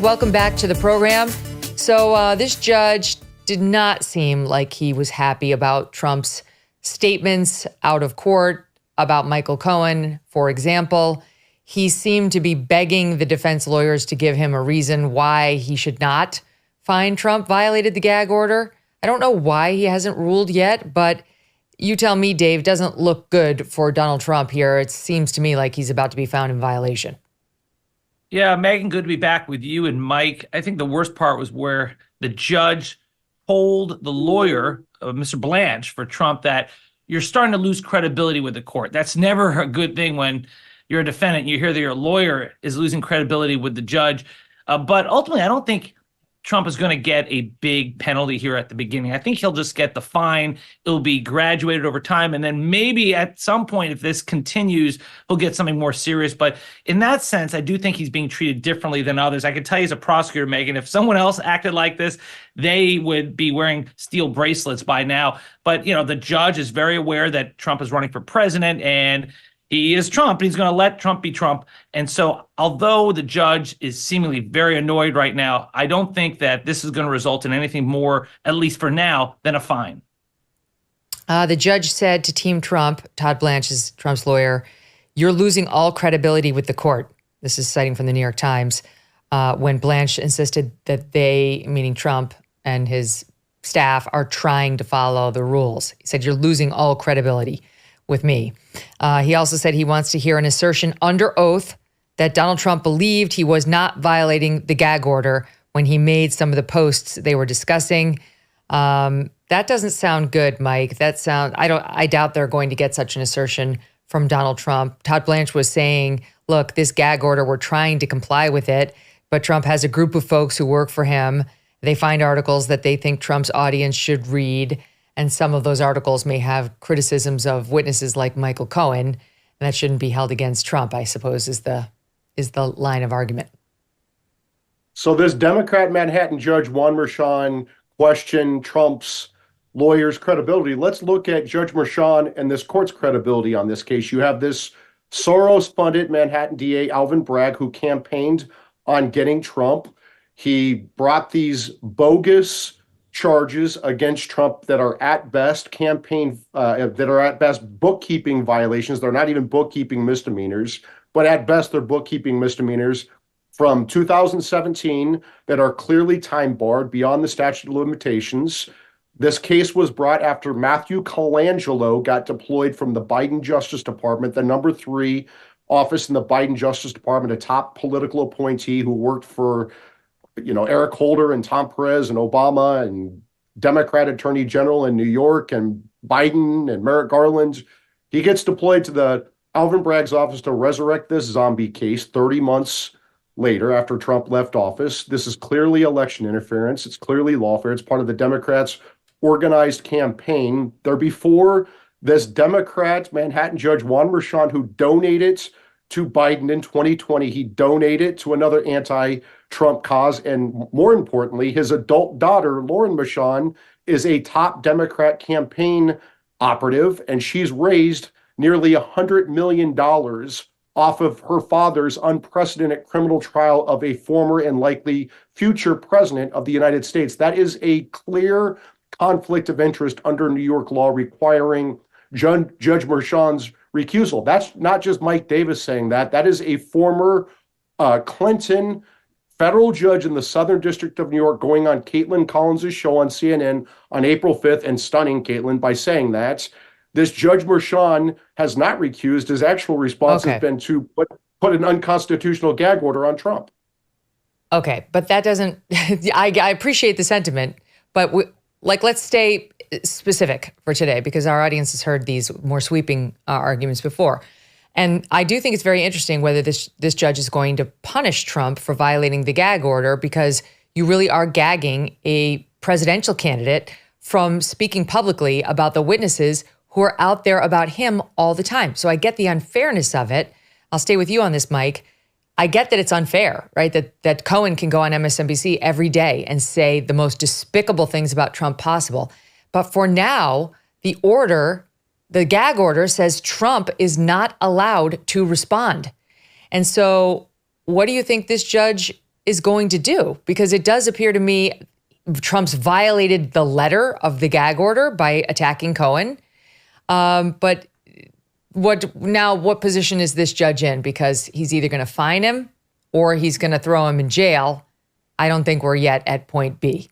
Welcome back to the program. So this judge did not seem like he was happy about Trump's statements out of court about Michael Cohen, for example. He seemed to be begging the defense lawyers to give him a reason why he should not find Trump violated the gag order. I don't know why he hasn't ruled yet, but you tell me, Dave, doesn't look good for Donald Trump here. It seems to me like he's about to be found in violation. Yeah, Megyn, good to be back with you and Mike. I think the worst part was where the judge told the lawyer, Mr. Blanche, for Trump, that you're starting to lose credibility with the court. That's never a good thing when you're a defendant and you hear that your lawyer is losing credibility with the judge. But ultimately, I don't think Trump is going to get a big penalty here at the beginning. I think he'll just get the fine. It'll be graduated over time. And then maybe at some point, if this continues, he'll get something more serious. But in that sense, I do think he's being treated differently than others. I can tell you as a prosecutor, Megyn, if someone else acted like this, they would be wearing steel bracelets by now. But, you know, the judge is very aware that Trump is running for president and he is Trump, and he's going to let Trump be Trump. And so although the judge is seemingly very annoyed right now, I don't think that this is going to result in anything more, at least for now, than a fine. The judge said to Team Trump, Todd Blanche is Trump's lawyer, "You're losing all credibility with the court." This is citing from the New York Times, when Blanche insisted that they, meaning Trump and his staff, are trying to follow the rules. He said, "You're losing all credibility with me." He also said he wants to hear an assertion under oath that Donald Trump believed he was not violating the gag order when he made some of the posts they were discussing. That doesn't sound good, Mike. I doubt they're going to get such an assertion from Donald Trump. Todd Blanche was saying, look, this gag order, we're trying to comply with it, but Trump has a group of folks who work for him. They find articles that they think Trump's audience should read. And some of those articles may have criticisms of witnesses like Michael Cohen, and that shouldn't be held against Trump, I suppose, is the line of argument. So this Democrat Manhattan judge, Juan Merchan, questioned Trump's lawyer's credibility. Let's look at Judge Merchan and this court's credibility on this case. You have this Soros-funded Manhattan DA, Alvin Bragg, who campaigned on getting Trump. He brought these bogus charges against Trump that are at best bookkeeping violations. They're not even bookkeeping misdemeanors, but at best they're bookkeeping misdemeanors from 2017 that are clearly time barred beyond the statute of limitations. This case was brought after Matthew Colangelo got deployed from the Biden Justice Department, the number 3 office in the Biden Justice Department, a top political appointee who worked for Eric Holder and Tom Perez and Obama and Democrat Attorney General in New York and Biden and Merrick Garland. He gets deployed to the Alvin Bragg's office to resurrect this zombie case 30 months later after Trump left office. This is clearly election interference. It's clearly lawfare. It's part of the Democrats' organized campaign. There before this Democrat Manhattan judge, Juan Merchan, who donated to Biden in 2020, he donated to another anti-Trump cause. And more importantly, his adult daughter, Lauren Merchan, is a top Democrat campaign operative, and she's raised nearly $100 million off of her father's unprecedented criminal trial of a former and likely future president of the United States. That is a clear conflict of interest under New York law requiring Judge Merchan's recusal. That's not just Mike Davis saying that. That is a former Clinton federal judge in the Southern District of New York going on Caitlin Collins' show on CNN on April 5th and stunning Caitlin by saying that. This Judge Merchan has not recused. His actual response has been to put an unconstitutional gag order on Trump. Okay, but that doesn't, I appreciate the sentiment, but let's stay specific for today because our audience has heard these more sweeping arguments before. And I do think it's very interesting whether this judge is going to punish Trump for violating the gag order, because you really are gagging a presidential candidate from speaking publicly about the witnesses who are out there about him all the time. So I get the unfairness of it. I'll stay with you on this, Mike. I get that it's unfair, right? That Cohen can go on MSNBC every day and say the most despicable things about Trump possible. But for now, the gag order says Trump is not allowed to respond. And so what do you think this judge is going to do, because it does appear to me Trump's violated the letter of the gag order by attacking Cohen. But what position is this judge in? Because he's either going to fine him or he's going to throw him in jail. I don't think we're yet at point B.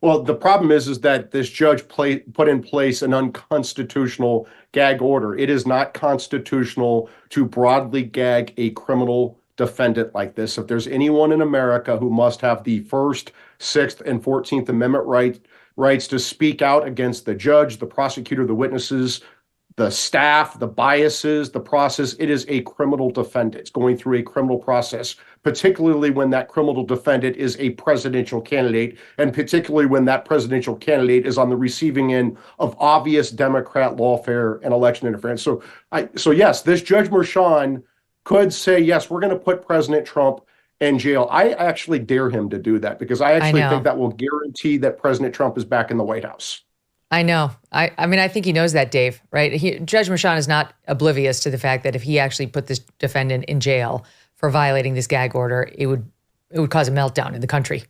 Well, the problem is that this judge put in place an unconstitutional gag order. It is not constitutional to broadly gag a criminal defendant like this. If there's anyone in America who must have the First, Sixth, and 14th Amendment rights to speak out against the judge, the prosecutor, the witnesses, the staff, the biases, the process, it is a criminal defendant. It's going through a criminal process, particularly when that criminal defendant is a presidential candidate, and particularly when that presidential candidate is on the receiving end of obvious Democrat lawfare and election interference. So yes, this Judge Merchan could say, yes, we're going to put President Trump in jail. I actually dare him to do that, because I actually think that will guarantee that President Trump is back in the White House. I know. I mean, I think he knows that, Dave, right? Judge Merchan is not oblivious to the fact that if he actually put this defendant in jail for violating this gag order, it would cause a meltdown in the country.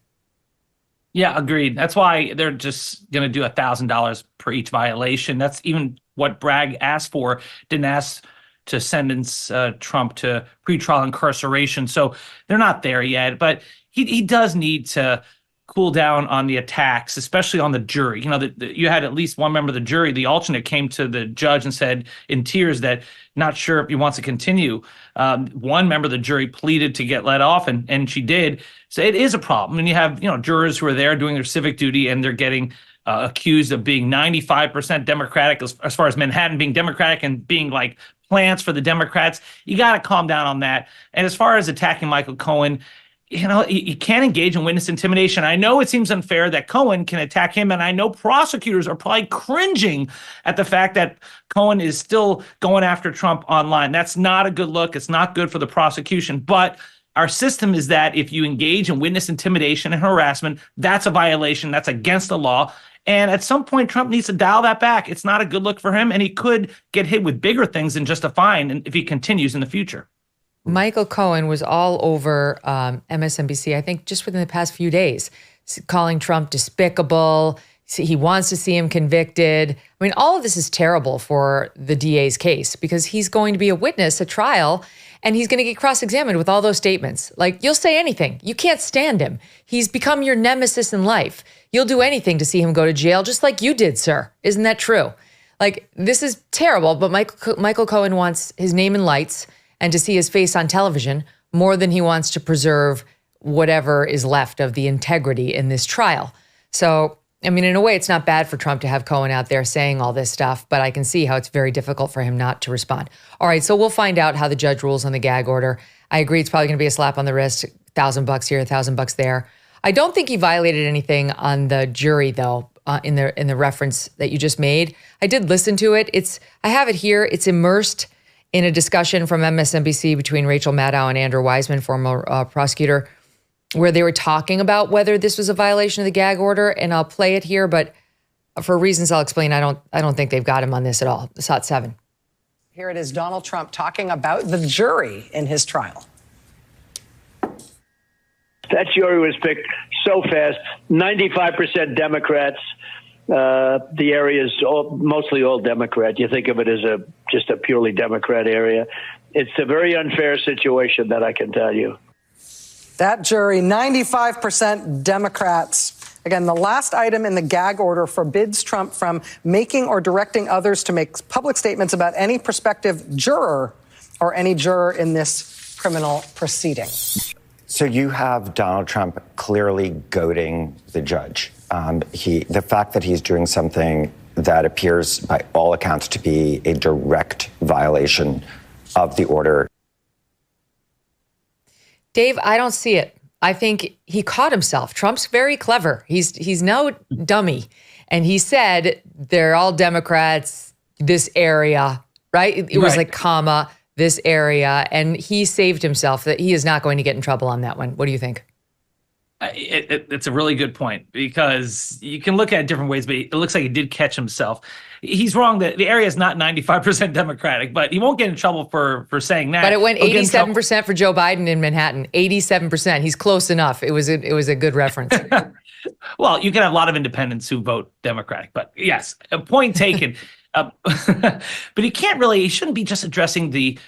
Yeah, agreed. That's why they're just going to do $1,000 per each violation. That's even what Bragg asked for. Didn't ask to sentence Trump to pretrial incarceration. So they're not there yet. But he does need to cool down on the attacks, especially on the jury. You know, you had at least one member of the jury, the alternate, came to the judge and said in tears that not sure if he wants to continue. One member of the jury pleaded to get let off, and she did. So it is a problem. And you have, jurors who are there doing their civic duty, and they're getting accused of being 95% Democratic, as far as Manhattan being Democratic and being like plants for the Democrats. You got to calm down on that. And as far as attacking Michael Cohen, you can't engage in witness intimidation. I know it seems unfair that Cohen can attack him, and I know prosecutors are probably cringing at the fact that Cohen is still going after Trump online. That's not a good look. It's not good for the prosecution. But our system is that if you engage in witness intimidation and harassment, that's a violation. That's against the law. And at some point, Trump needs to dial that back. It's not a good look for him, and he could get hit with bigger things than just a fine if he continues in the future. Michael Cohen was all over MSNBC, I think, just within the past few days, calling Trump despicable. He wants to see him convicted. I mean, all of this is terrible for the DA's case, because he's going to be a witness at trial, and he's going to get cross-examined with all those statements. Like, you'll say anything. You can't stand him. He's become your nemesis in life. You'll do anything to see him go to jail, just like you did, sir. Isn't that true? Like, this is terrible, but Michael Cohen wants his name in lights and to see his face on television more than he wants to preserve whatever is left of the integrity in this trial. So, I mean, in a way, it's not bad for Trump to have Cohen out there saying all this stuff, but I can see how it's very difficult for him not to respond. All right, so we'll find out how the judge rules on the gag order. I agree it's probably going to be a slap on the wrist, $1,000 here, $1,000 there. I don't think he violated anything on the jury, though, in the reference that you just made. I did listen to it. I have it here. It's immersed in a discussion from MSNBC between Rachel Maddow and Andrew Weissman, former prosecutor, where they were talking about whether this was a violation of the gag order. And I'll play it here, but for reasons I'll explain, I don't think they've got him on this at all. It's Hot 7. Here it is, Donald Trump talking about the jury in his trial. That jury was picked so fast, 95% Democrats. The area is mostly all Democrat. You think of it as just a purely Democrat area. It's a very unfair situation, that I can tell you. That jury, 95% Democrats. Again, the last item in the gag order forbids Trump from making or directing others to make public statements about any prospective juror or any juror in this criminal proceeding. So you have Donald Trump clearly goading the judge. The fact that he's doing something that appears by all accounts to be a direct violation of the order. Dave, I don't see it. I think he caught himself. Trump's very clever. He's no dummy. And he said, they're all Democrats, this area, right? It was like, comma, this area. And he saved himself, that he is not going to get in trouble on that one. What do you think? It's a really good point, because you can look at it different ways, but it looks like he did catch himself. He's wrong that the area is not 95% Democratic, but he won't get in trouble for saying that. But it went 87% for Joe Biden in Manhattan. 87%. He's close enough. It was a good reference. Well, you can have a lot of independents who vote Democratic, but yes, a point taken. But he shouldn't be just addressing the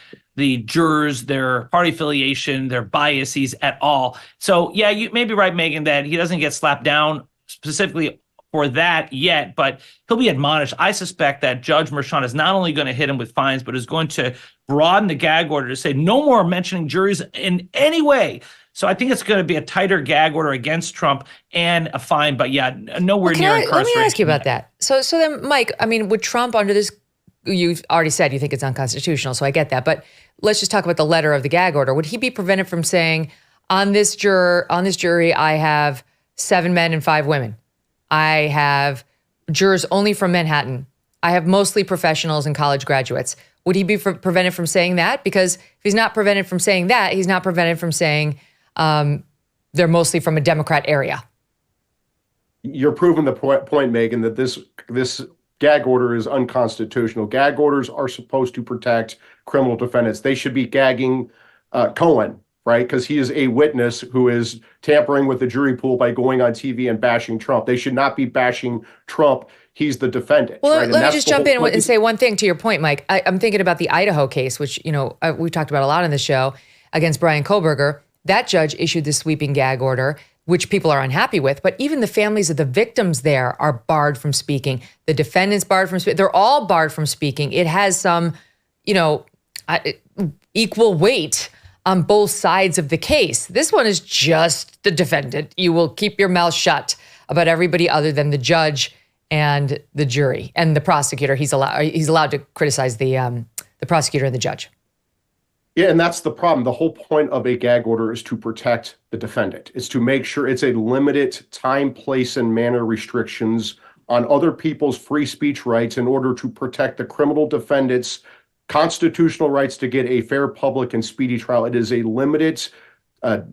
jurors, their party affiliation, their biases at all. So yeah, you may be right, Megyn, that he doesn't get slapped down specifically for that yet, but he'll be admonished. I suspect that Judge Merchan is not only going to hit him with fines, but is going to broaden the gag order to say no more mentioning juries in any way. So I think it's going to be a tighter gag order against Trump and a fine, but yeah, nowhere near incarceration. Let me ask you about that. So then, Mike, I mean, would Trump under this, you've already said you think it's unconstitutional, so I get that, but let's just talk about the letter of the gag order. Would he be prevented from saying, on this jury, I have 7 men and 5 women. I have jurors only from Manhattan. I have mostly professionals and college graduates. Would he be prevented from saying that? Because if he's not prevented from saying that, he's not prevented from saying they're mostly from a Democrat area. You're proving the point, Megyn, that this gag order is unconstitutional. Gag orders are supposed to protect criminal defendants. They should be gagging Cohen, right? Because he is a witness who is tampering with the jury pool by going on TV and bashing Trump. They should not be bashing Trump. He's the defendant. Well, right? let me just jump in and say one thing to your point, Mike. I'm thinking about the Idaho case, which, we've talked about a lot on the show, against Brian Kohlberger. That judge issued the sweeping gag order, which people are unhappy with. But even the families of the victims there are barred from speaking. The defendants barred from speaking. They're all barred from speaking. It has some, equal weight on both sides of the case. This one is just the defendant. You will keep your mouth shut about everybody other than the judge and the jury and the prosecutor. He's allowed to criticize the prosecutor and the judge. Yeah, and that's the problem. The whole point of a gag order is to protect the defendant. It's to make sure it's a limited time, place, and manner restrictions on other people's free speech rights in order to protect the criminal defendant's constitutional rights to get a fair, public, and speedy trial. It is a limited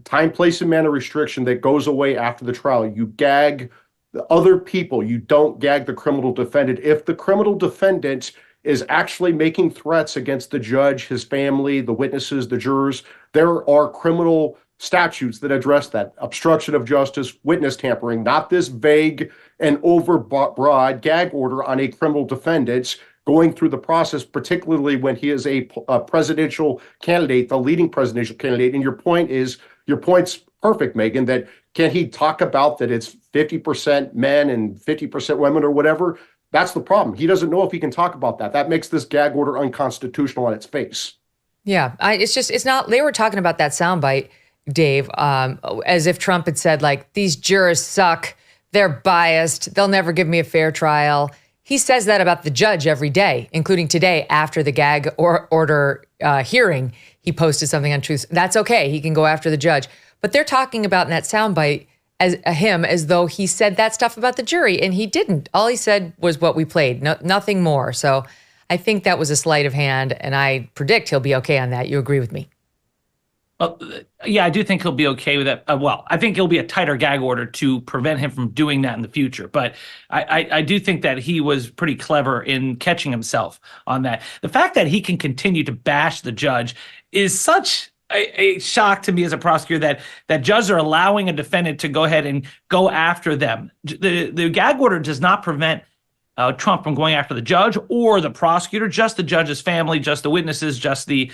time, place, and manner restriction that goes away after the trial. You gag the other people. You don't gag the criminal defendant. If the criminal defendant is actually making threats against the judge, his family, the witnesses, the jurors, there are criminal statutes that address that. Obstruction of justice, witness tampering, not this vague and overbroad gag order on a criminal defendant going through the process, particularly when he is a presidential candidate, the leading presidential candidate. And your point's perfect, Megyn, that can he talk about that it's 50% men and 50% women or whatever? That's the problem. He doesn't know if he can talk about that. That makes this gag order unconstitutional on its face. Yeah, it's not, they were talking about that soundbite, Dave, as if Trump had said, like, these jurors suck, they're biased, they'll never give me a fair trial. He says that about the judge every day, including today after the gag order hearing. He posted something on Truth. That's okay. He can go after the judge. But they're talking about in that soundbite as though he said that stuff about the jury, and he didn't. All he said was what we played, nothing more. So I think that was a sleight of hand, and I predict he'll be okay on that. You agree with me? Well, yeah, I do think he'll be okay with that. I think it'll be a tighter gag order to prevent him from doing that in the future. But I do think that he was pretty clever in catching himself on that. The fact that he can continue to bash the judge is such a shock to me as a prosecutor, that judges are allowing a defendant to go ahead and go after them. The gag order does not prevent Trump from going after the judge or the prosecutor, just the judge's family, just the witnesses, just the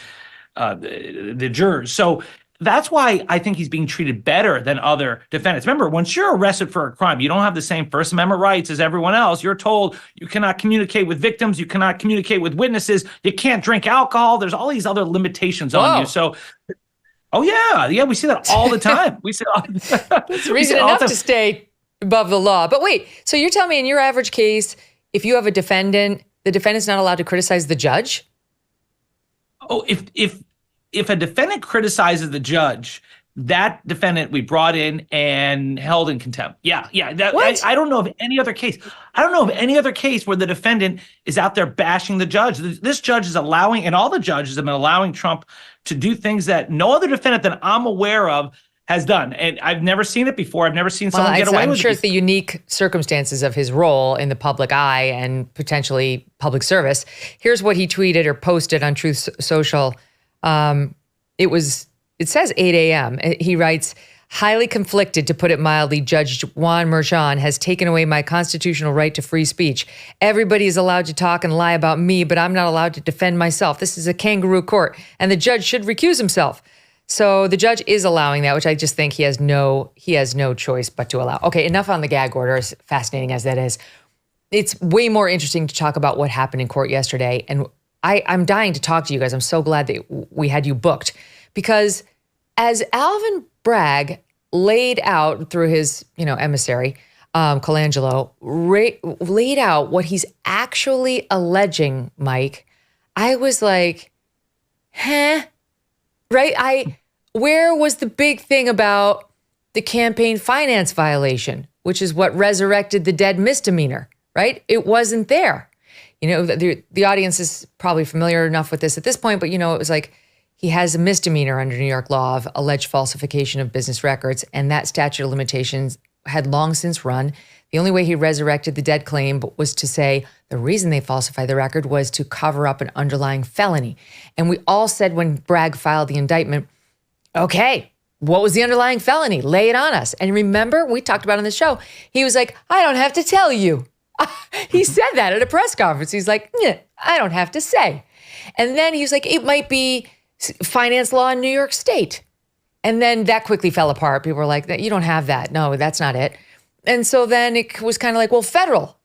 jurors. So that's why I think he's being treated better than other defendants. Remember, once you're arrested for a crime, you don't have the same First Amendment rights as everyone else. You're told you cannot communicate with victims, you cannot communicate with witnesses, you can't drink alcohol. There's all these other limitations on you. So, we see that all the time. We see that's reason enough to stay above the law. But wait, so you're telling me in your average case, if you have a defendant, the defendant's not allowed to criticize the judge? Oh, if a defendant criticizes the judge, that defendant we brought in and held in contempt. Yeah. I don't know of any other case. I don't know of any other case where the defendant is out there bashing the judge. This judge is allowing, and all the judges have been allowing Trump to do things that no other defendant that I'm aware of has done. And I've never seen it before. I've never seen someone get away I'm with sure it. it's the unique circumstances of his role in the public eye and potentially public service. Here's what he tweeted or posted on Truth Social. It says 8 a.m. He writes, highly conflicted, to put it mildly, Judge Juan Merchan has taken away my constitutional right to free speech. Everybody is allowed to talk and lie about me, but I'm not allowed to defend myself. This is a kangaroo court, and the judge should recuse himself. So the judge is allowing that, which I just think he has no choice but to allow. Okay, enough on the gag order, as fascinating as that is. It's way more interesting to talk about what happened in court yesterday. And I'm dying to talk to you guys. I'm so glad that we had you booked, because as Alvin Bragg laid out through his, emissary, Colangelo, laid out what he's actually alleging, Mike, I was like, huh? Right? Where was the big thing about the campaign finance violation, which is what resurrected the dead misdemeanor, right? It wasn't there. The audience is probably familiar enough with this at this point, but it was like, he has a misdemeanor under New York law of alleged falsification of business records, and that statute of limitations had long since run. The only way he resurrected the dead claim was to say the reason they falsified the record was to cover up an underlying felony. And we all said when Bragg filed the indictment, okay, what was the underlying felony? Lay it on us. And remember, we talked about on the show, he was like, I don't have to tell you. He said that at a press conference. He's like, I don't have to say. And then he was like, it might be finance law in New York State. And then that quickly fell apart. People were like, you don't have that. No, that's not it. And so then it was kind of like, well, federal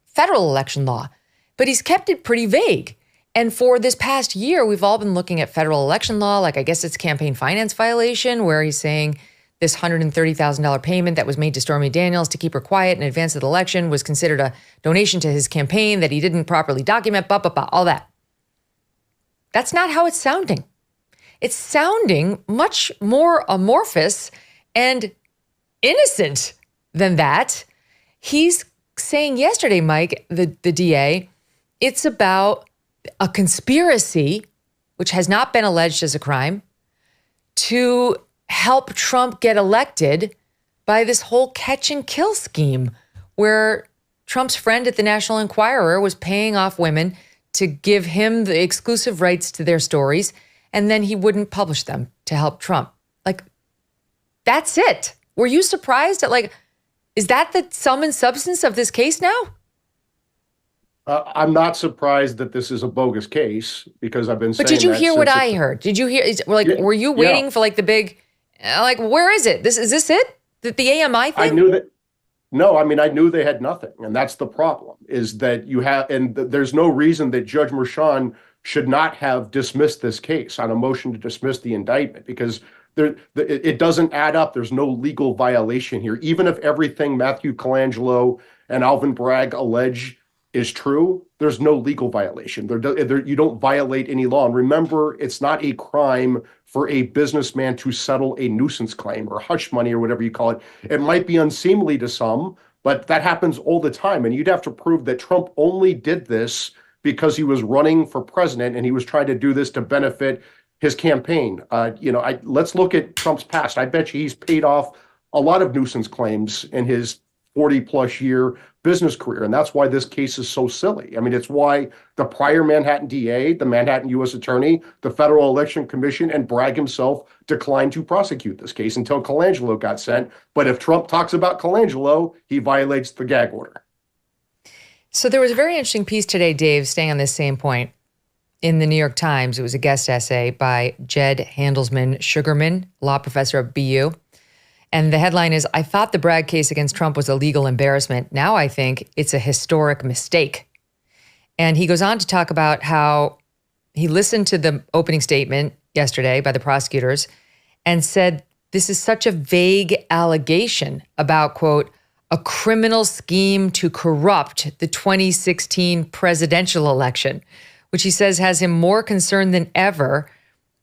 election law. But he's kept it pretty vague. And for this past year, we've all been looking at federal election law, like I guess it's campaign finance violation, where he's saying this $130,000 payment that was made to Stormy Daniels to keep her quiet in advance of the election was considered a donation to his campaign that he didn't properly document, all that. That's not how it's sounding. It's sounding much more amorphous and innocent than that. He's saying yesterday, Mike, the DA, it's about a conspiracy, which has not been alleged as a crime, to help Trump get elected by this whole catch and kill scheme where Trump's friend at the National Enquirer was paying off women to give him the exclusive rights to their stories, and then he wouldn't publish them to help Trump. Like, that's it. Were you surprised at, is that the sum and substance of this case now? I'm not surprised that this is a bogus case, because I've been saying that. But did you hear what I heard? Did you hear, were you waiting for the big, where is it? Is this it? The AMI thing? I knew that. No, I knew they had nothing. And that's the problem, is that there's no reason that Judge Merchan should not have dismissed this case on a motion to dismiss the indictment, because it doesn't add up. There's no legal violation here. Even if everything Matthew Colangelo and Alvin Bragg allege is true, there's no legal violation. You don't violate any law. And remember, it's not a crime for a businessman to settle a nuisance claim or hush money or whatever you call it. It might be unseemly to some, but that happens all the time. And you'd have to prove that Trump only did this because he was running for president and he was trying to do this to benefit his campaign. Let's look at Trump's past. I bet you he's paid off a lot of nuisance claims in his 40-plus year business career. And that's why this case is so silly. It's why the prior Manhattan DA, the Manhattan U.S. Attorney, the Federal Election Commission, and Bragg himself declined to prosecute this case until Colangelo got sent. But if Trump talks about Colangelo, he violates the gag order. So there was a very interesting piece today, Dave, staying on this same point, in the New York Times. It was a guest essay by Jed Handelsman Sugarman, law professor at BU. And the headline is, I thought the Bragg case against Trump was a legal embarrassment. Now I think it's a historic mistake. And he goes on to talk about how he listened to the opening statement yesterday by the prosecutors and said, this is such a vague allegation about, quote, a criminal scheme to corrupt the 2016 presidential election, which he says has him more concerned than ever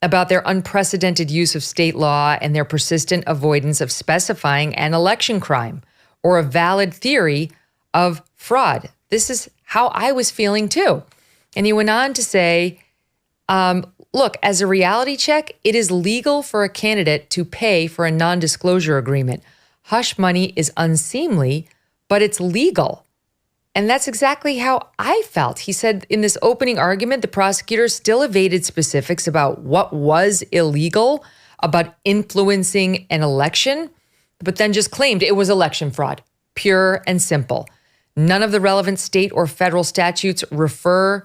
about their unprecedented use of state law and their persistent avoidance of specifying an election crime or a valid theory of fraud. This is how I was feeling too. And he went on to say, look, as a reality check, it is legal for a candidate to pay for a non-disclosure agreement. Hush money is unseemly, but it's legal. And that's exactly how I felt. He said in this opening argument, the prosecutor still evaded specifics about what was illegal about influencing an election, but then just claimed it was election fraud, pure and simple. None of the relevant state or federal statutes refer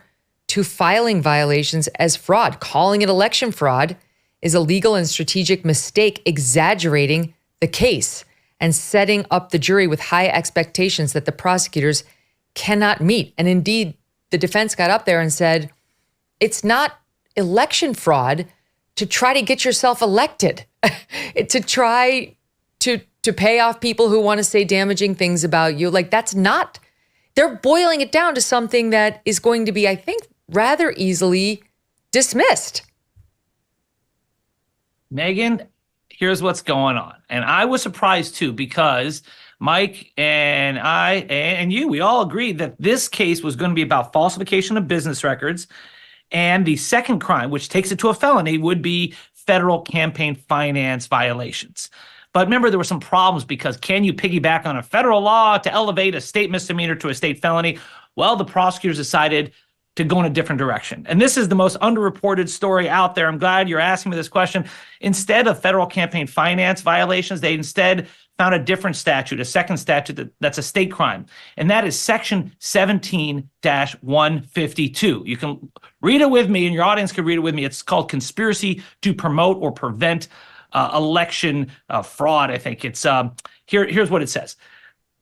to filing violations as fraud. Calling it election fraud is a legal and strategic mistake, exaggerating the case and setting up the jury with high expectations that the prosecutors cannot meet. And indeed, the defense got up there and said, it's not election fraud to try to get yourself elected, to try to pay off people who want to say damaging things about you. Like, that's not, they're boiling it down to something that is going to be, I think, rather easily dismissed. Megyn, here's what's going on. And I was surprised too, because Mike and I and you, we all agreed that this case was going to be about falsification of business records. And the second crime, which takes it to a felony, would be federal campaign finance violations. But remember, there were some problems because can you piggyback on a federal law to elevate a state misdemeanor to a state felony? Well, the prosecutors decided to go in a different direction. And this is the most underreported story out there. I'm glad you're asking me this question. Instead of federal campaign finance violations, they instead found a different statute, a second statute that's a state crime. And that is section 17-152. You can read it with me and your audience can read it with me. It's called conspiracy to promote or prevent election fraud. I think it's here's what it says.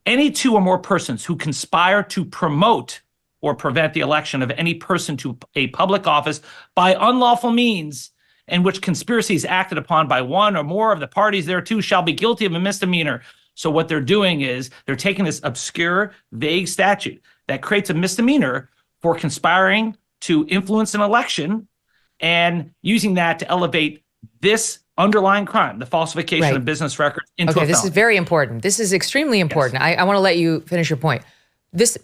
Any two or more persons who conspire to promote or prevent the election of any person to a public office by unlawful means, in which conspiracy is acted upon by one or more of the parties thereto, shall be guilty of a misdemeanor. So what they're doing is they're taking this obscure, vague statute that creates a misdemeanor for conspiring to influence an election and using that to elevate this underlying crime, the falsification of business records, into a felony. This is very important. This is extremely important. Yes. I want to let you finish your point.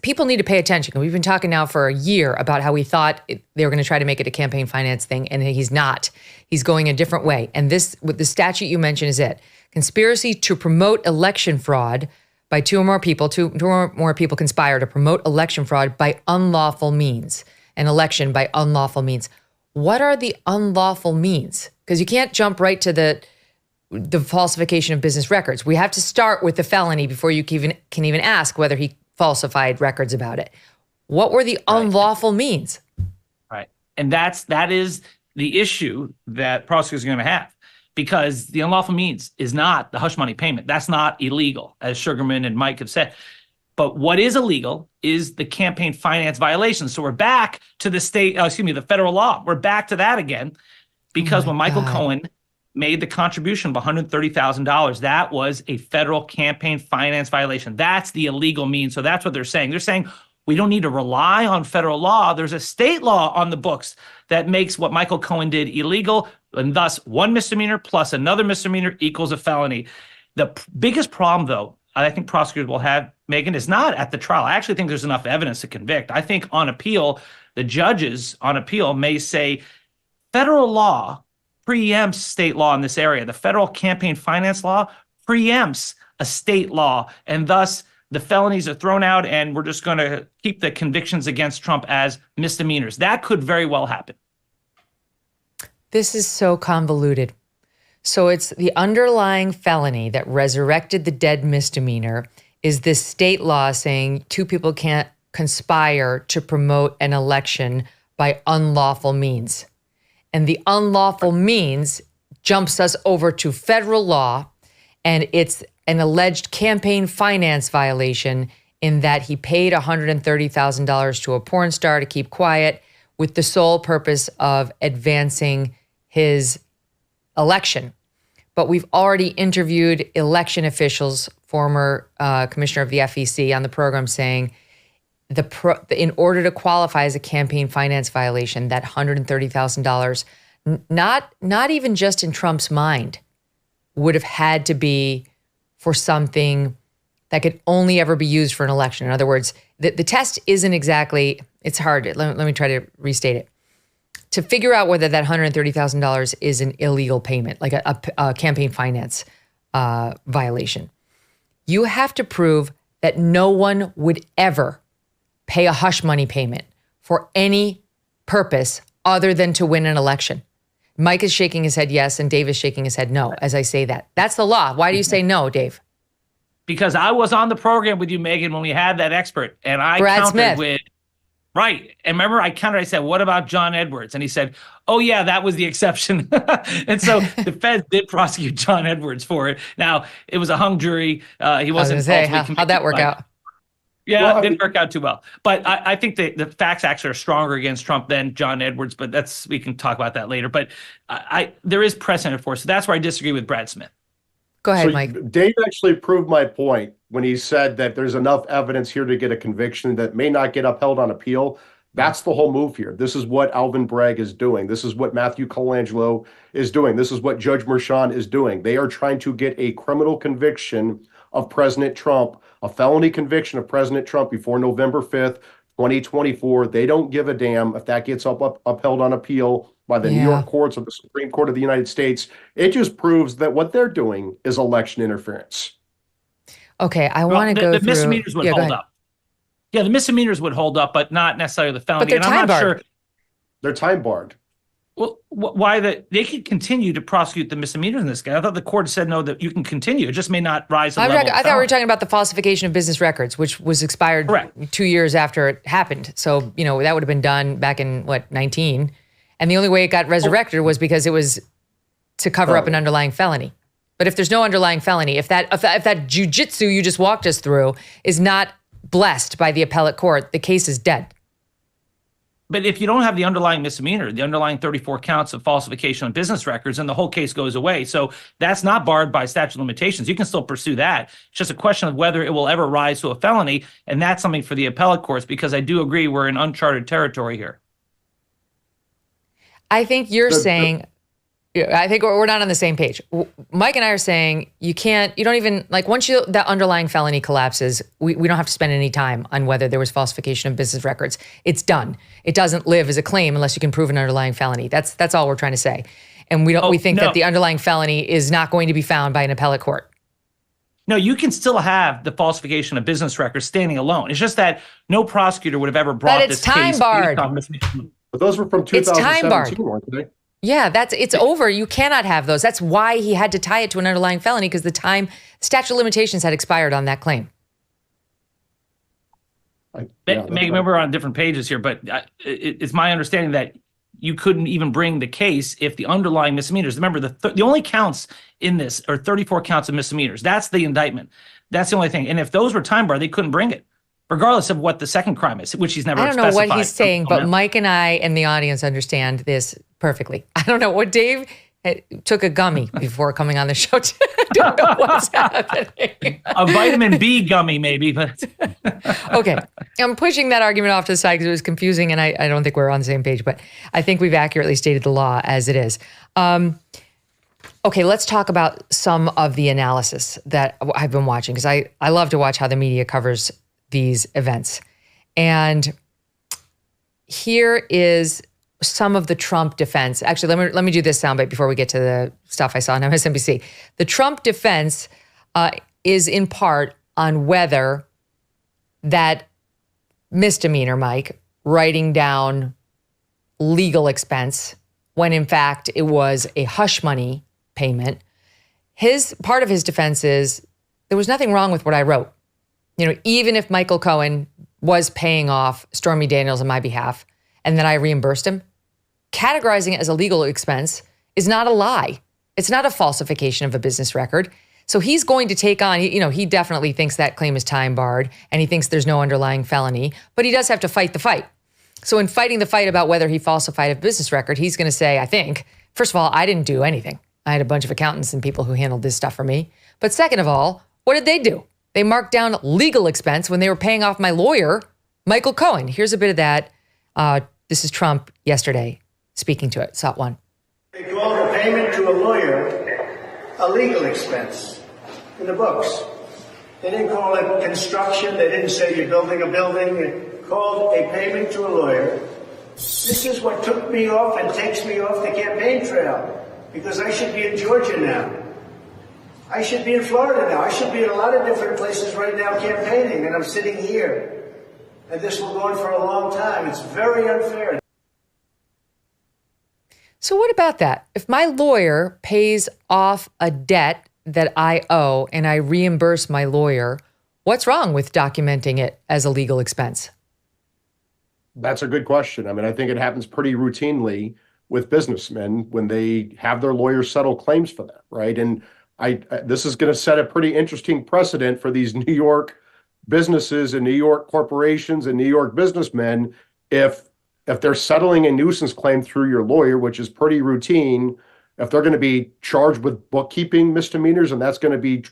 People need to pay attention. We've been talking now for a year about how we thought they were going to try to make it a campaign finance thing, and he's not. He's going a different way. And this, with the statute you mentioned, is it. Conspiracy to promote election fraud by two or more people conspire to promote election fraud by unlawful means, an election by unlawful means. What are the unlawful means? Because you can't jump right to the falsification of business records. We have to start with the felony before you can even ask whether he falsified records about it. What were the unlawful means? Right. And that is the issue that prosecutors are going to have, because the unlawful means is not the hush money payment. That's not illegal, as Sugarman and Mike have said. But what is illegal is the campaign finance violation. So we're back to the the federal law. We're back to that again, because when Michael Cohen made the contribution of $130,000, that was a federal campaign finance violation. That's the illegal means. So that's what they're saying. They're saying we don't need to rely on federal law. There's a state law on the books that makes what Michael Cohen did illegal, and thus one misdemeanor plus another misdemeanor equals a felony. The biggest problem, though, I think prosecutors will have, Megyn, is not at the trial. I actually think there's enough evidence to convict. I think on appeal, the judges on appeal may say federal law preempts state law in this area. The federal campaign finance law preempts a state law, and thus the felonies are thrown out, and we're just going to keep the convictions against Trump as misdemeanors. That could very well happen. This is so convoluted. So it's the underlying felony that resurrected the dead misdemeanor is this state law saying two people can't conspire to promote an election by unlawful means. And the unlawful means jumps us over to federal law, and it's an alleged campaign finance violation in that he paid $130,000 to a porn star to keep quiet with the sole purpose of advancing his election. But we've already interviewed election officials, former commissioner of the FEC, on the program saying in order to qualify as a campaign finance violation, that $130,000, not even just in Trump's mind, would have had to be for something that could only ever be used for an election. In other words, the test isn't exactly, it's hard. Let me try to restate it. to figure out whether that $130,000 is an illegal payment, like a campaign finance violation, you have to prove that no one would ever pay a hush money payment for any purpose other than to win an election. Mike is shaking his head yes, and Dave is shaking his head no as I say that. That's the law. Why do you say no, Dave? Because I was on the program with you, Megyn, when we had that expert, and I Brad countered Smith. with, right. And remember, I said, what about John Edwards? And he said, oh, yeah, that was the exception. And so the feds did prosecute John Edwards for it. Now, it was a hung jury. He wasn't how'd that work out? Yeah, Well, it didn't work out too well. But I think the facts actually are stronger against Trump than John Edwards, but we can talk about that later. But there is precedent for it. So that's where I disagree with Brad Smith. Go ahead, So Mike. Dave actually proved my point when he said that there's enough evidence here to get a conviction that may not get upheld on appeal. That's the whole move here. This is what Alvin Bragg is doing. This is what Matthew Colangelo is doing. This is what Judge Merchan is doing. They are trying to get a criminal conviction of President Trump, a felony conviction of President Trump before November 5th, 2024. They don't give a damn if that gets upheld on appeal by the New York courts or the Supreme Court of the United States. It just proves that what they're doing is election interference. Okay, I want to go the through. misdemeanors would hold up. Yeah, the misdemeanors would hold up, but not necessarily the felony. But they're and I'm not time sure. barred. They're time barred. Well, why they could continue to prosecute the misdemeanors in this case. I thought the court said no, that you can continue. It just may not rise to the level of I thought we were felony. talking about the falsification of business records, which was expired Correct. 2 years after it happened. So, that would have been done back in, 19? And the only way it got resurrected was because it was to cover up an underlying felony. But if there's no underlying felony, if that jujitsu you just walked us through is not blessed by the appellate court, the case is dead. But if you don't have the underlying misdemeanor, the underlying 34 counts of falsification of business records, then the whole case goes away. So that's not barred by statute of limitations. You can still pursue that. It's just a question of whether it will ever rise to a felony. And that's something for the appellate courts, because I do agree we're in uncharted territory here. I think you're saying, I think we're not on the same page. Mike and I are saying you don't even, once that underlying felony collapses, we don't have to spend any time on whether there was falsification of business records. It's done. It doesn't live as a claim unless you can prove an underlying felony. That's all we're trying to say. And we think that the underlying felony is not going to be found by an appellate court. No, you can still have the falsification of business records standing alone. It's just that no prosecutor would have ever brought this case. But it's time barred. But those were from 2017, weren't they? Yeah, it's over. You cannot have those. That's why he had to tie it to an underlying felony, because the statute of limitations had expired on that claim. Maybe we're on different pages here, but it's my understanding that you couldn't even bring the case if the underlying misdemeanors. Remember, the only counts in this are 34 counts of misdemeanors. That's the indictment. That's the only thing. And if those were time barred, they couldn't bring it, regardless of what the second crime is, which he's never specified. I don't know what he's saying, but Mike and I and the audience understand this perfectly. I don't know what Dave took a gummy before coming on the show. I don't know what's happening. A vitamin B gummy, maybe. But okay, I'm pushing that argument off to the side because it was confusing, and I don't think we're on the same page. But I think we've accurately stated the law as it is. Okay, let's talk about some of the analysis that I've been watching, because I love to watch how the media covers these events. And here is some of the Trump defense. Actually, let me do this soundbite before we get to the stuff I saw on MSNBC. The Trump defense is in part on whether that misdemeanor, Mike, writing down legal expense when in fact it was a hush money payment. Part of his defense is there was nothing wrong with what I wrote. Even if Michael Cohen was paying off Stormy Daniels on my behalf and then I reimbursed him, categorizing it as a legal expense is not a lie. It's not a falsification of a business record. So he's going to take on, he definitely thinks that claim is time barred and he thinks there's no underlying felony, but he does have to fight the fight. So in fighting the fight about whether he falsified a business record, he's going to say, I think, first of all, I didn't do anything. I had a bunch of accountants and people who handled this stuff for me. But second of all, what did they do? They marked down legal expense when they were paying off my lawyer, Michael Cohen. Here's a bit of that. This is Trump yesterday speaking to it. SOT 1. They called a payment to a lawyer a legal expense in the books. They didn't call it construction. They didn't say you're building a building. They called a payment to a lawyer This is what took me off and takes me off the campaign trail, because I should be in Georgia now. I should be in Florida now. I should be in a lot of different places right now campaigning, and I'm sitting here. And this will go on for a long time. It's very unfair. So what about that? If my lawyer pays off a debt that I owe and I reimburse my lawyer, what's wrong with documenting it as a legal expense? That's a good question. I mean, I think it happens pretty routinely with businessmen when they have their lawyers settle claims for them, right? And this is going to set a pretty interesting precedent for these New York businesses and New York corporations and New York businessmen if they're settling a nuisance claim through your lawyer, which is pretty routine, if they're going to be charged with bookkeeping misdemeanors and that's going to be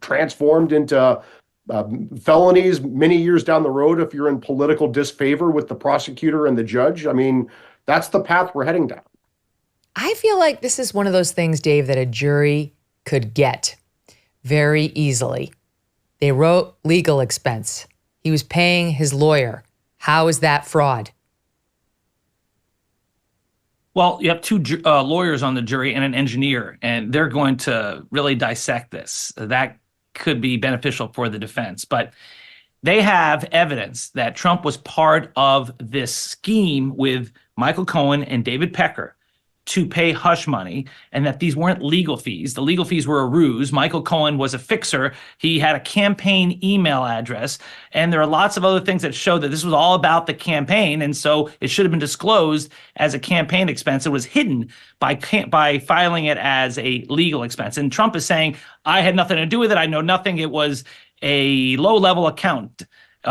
transformed into felonies many years down the road if you're in political disfavor with the prosecutor and the judge. I mean, that's the path we're heading down. I feel like this is one of those things, Dave, that a jury could get very easily. They wrote legal expense. He was paying his lawyer. How is that fraud? Well, you have two lawyers on the jury and an engineer, and they're going to really dissect this. That could be beneficial for the defense. But they have evidence that Trump was part of this scheme with Michael Cohen and David Pecker to pay hush money, and that these weren't legal fees. The legal fees were a ruse. Michael Cohen was a fixer. He had a campaign email address, and there are lots of other things that show that this was all about the campaign, and so it should have been disclosed as a campaign expense. It was hidden by filing it as a legal expense. And Trump is saying, I had nothing to do with it. I know nothing. It was a low-level account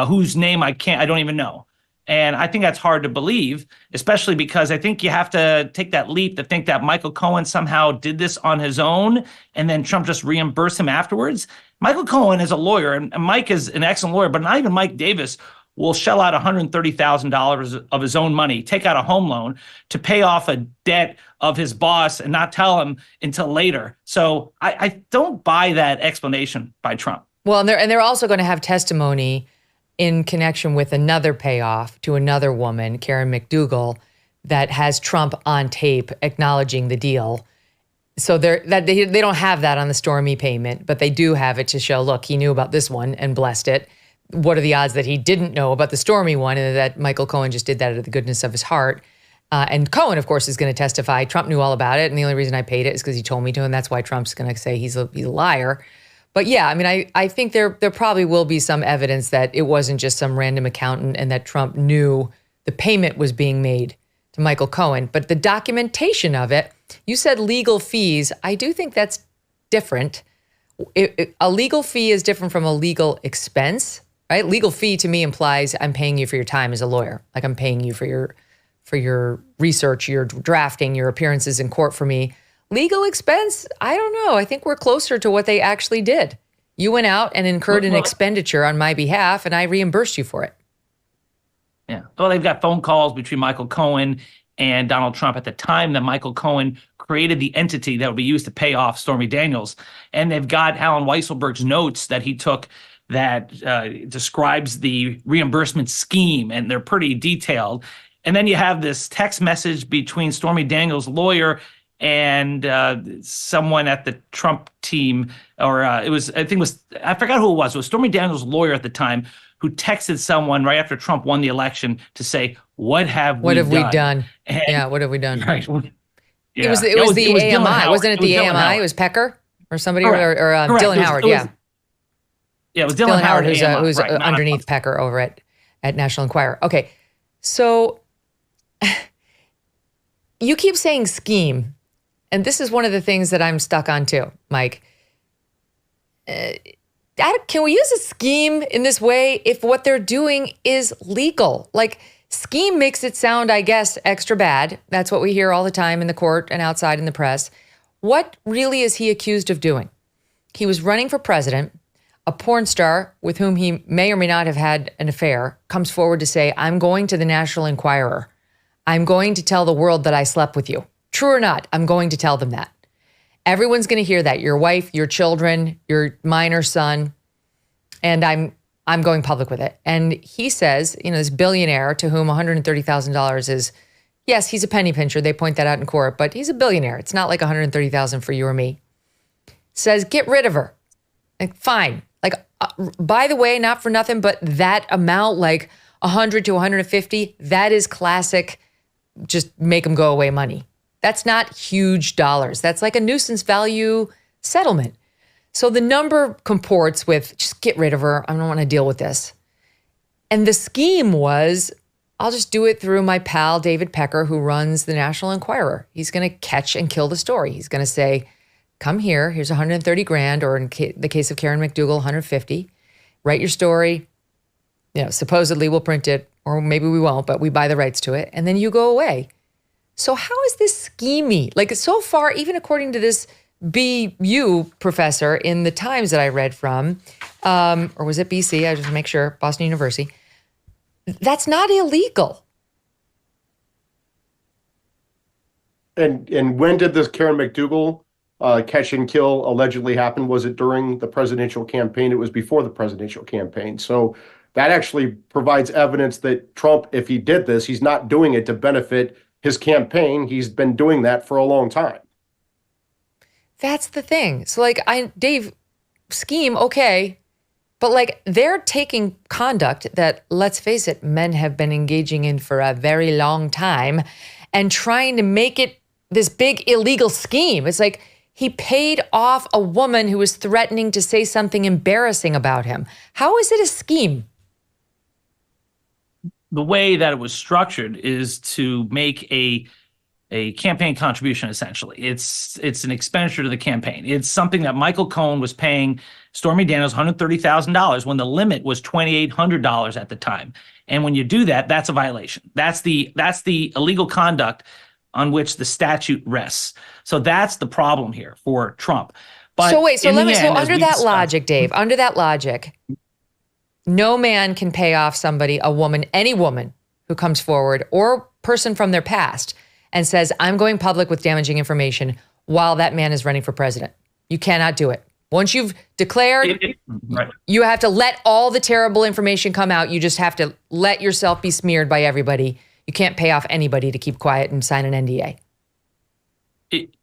whose name I don't even know. And I think that's hard to believe, especially because I think you have to take that leap to think that Michael Cohen somehow did this on his own and then Trump just reimbursed him afterwards. Michael Cohen is a lawyer, and Mike is an excellent lawyer, but not even Mike Davis will shell out $130,000 of his own money, take out a home loan to pay off a debt of his boss and not tell him until later. So I don't buy that explanation by Trump. Well, and they're also going to have testimony in connection with another payoff to another woman, Karen McDougal, that has Trump on tape acknowledging the deal. So they don't have that on the Stormy payment, but they do have it to show, look, he knew about this one and blessed it. What are the odds that he didn't know about the Stormy one and that Michael Cohen just did that out of the goodness of his heart? And Cohen, of course, is going to testify. Trump knew all about it, and the only reason I paid it is because he told me to, and that's why Trump's going to say he's a liar. But yeah, I mean, I think there probably will be some evidence that it wasn't just some random accountant and that Trump knew the payment was being made to Michael Cohen. But the documentation of it, you said legal fees. I do think that's different. A legal fee is different from a legal expense, right? Legal fee to me implies I'm paying you for your time as a lawyer. Like I'm paying you for your research, your drafting, your appearances in court for me. Legal expense, I don't know. I think we're closer to what they actually did. You went out and incurred an expenditure on my behalf, and I reimbursed you for it. Yeah. Well, they've got phone calls between Michael Cohen and Donald Trump at the time that Michael Cohen created the entity that would be used to pay off Stormy Daniels. And they've got Alan Weisselberg's notes that he took that describes the reimbursement scheme, and they're pretty detailed. And then you have this text message between Stormy Daniels' lawyer and someone at the Trump team, or I forgot who it was. It was Stormy Daniels' lawyer at the time who texted someone right after Trump won the election to say, what have we done? And, what have we done? Right. Yeah. It was the AMI. Wasn't it the AMI? It was Pecker or somebody or Dylan Howard. Yeah, it was Dylan Howard who's underneath Pecker over at National Enquirer. Okay, so you keep saying scheme. And this is one of the things that I'm stuck on too, Mike. Can we use a scheme in this way if what they're doing is legal? Like, scheme makes it sound, I guess, extra bad. That's what we hear all the time in the court and outside in the press. What really is he accused of doing? He was running for president. A porn star with whom he may or may not have had an affair comes forward to say, I'm going to the National Enquirer. I'm going to tell the world that I slept with you. True or not, I'm going to tell them that. Everyone's going to hear that. Your wife, your children, your minor son. And I'm I'm going public with it. And he says, this billionaire to whom $130,000 is, yes, he's a penny pincher. They point that out in court, but he's a billionaire. It's not like $130,000 for you or me. Says, get rid of her. Like, fine. Like, by the way, not for nothing, but that amount, like 100 to 150, that is classic, just make them go away money. That's not huge dollars. That's like a nuisance value settlement. So the number comports with just get rid of her. I don't want to deal with this. And the scheme was, I'll just do it through my pal, David Pecker, who runs the National Enquirer. He's going to catch and kill the story. He's going to say, come here, here's 130 grand, or in the case of Karen McDougal, 150. Write your story. Supposedly we'll print it, or maybe we won't, but we buy the rights to it. And then you go away. So how is this schemey? Like, so far, even according to this BU professor in the Times that I read from, or was it BC? I just want to make sure, Boston University. That's not illegal. And when did this Karen McDougal catch and kill allegedly happen? Was it during the presidential campaign? It was before the presidential campaign. So that actually provides evidence that Trump, if he did this, he's not doing it to benefit his campaign. He's been doing that for a long time. That's the thing. So Dave, scheme, okay. But they're taking conduct that, let's face it, men have been engaging in for a very long time and trying to make it this big illegal scheme. It's like he paid off a woman who was threatening to say something embarrassing about him. How is it a scheme? The way that it was structured is to make a campaign contribution, essentially. It's an expenditure to the campaign. It's something that Michael Cohen was paying Stormy Daniels $130,000 when the limit was $2,800 at the time. And when you do that, that's a violation. That's the illegal conduct on which the statute rests. So that's the problem here for Trump. But under that logic, Dave, under that logic, no man can pay off somebody, a woman, any woman who comes forward or person from their past and says, I'm going public with damaging information while that man is running for president. You cannot do it. Once you've declared, right, you have to let all the terrible information come out. You just have to let yourself be smeared by everybody. You can't pay off anybody to keep quiet and sign an NDA.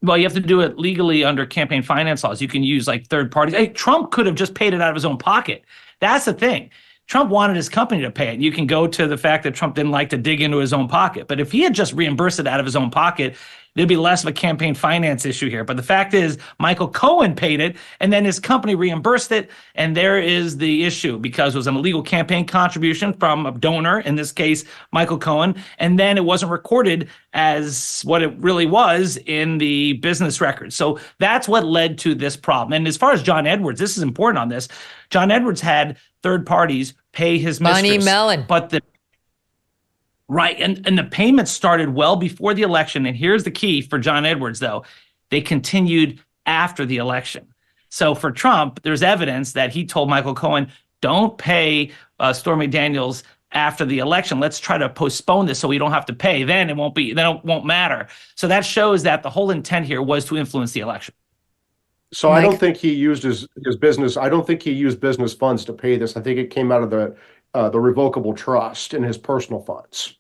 Well, you have to do it legally under campaign finance laws. You can use third parties. Hey, Trump could have just paid it out of his own pocket. That's the thing. Trump wanted his company to pay it. You can go to the fact that Trump didn't like to dig into his own pocket. But if he had just reimbursed it out of his own pocket, there'd be less of a campaign finance issue here. But the fact is, Michael Cohen paid it, and then his company reimbursed it. And there is the issue, because it was an illegal campaign contribution from a donor, in this case, Michael Cohen. And then it wasn't recorded as what it really was in the business records. So that's what led to this problem. And as far as John Edwards, this is important on this. John Edwards had third parties pay his mistress. Money melon. But right. And the payments started well before the election. And here's the key for John Edwards, though. They continued after the election. So for Trump, there's evidence that he told Michael Cohen, don't pay Stormy Daniels after the election. Let's try to postpone this so we don't have to pay. Then it won't matter. So that shows that the whole intent here was to influence the election. So Mike? I don't think he used his business. I don't think he used business funds to pay this. I think it came out of the revocable trust in his personal funds.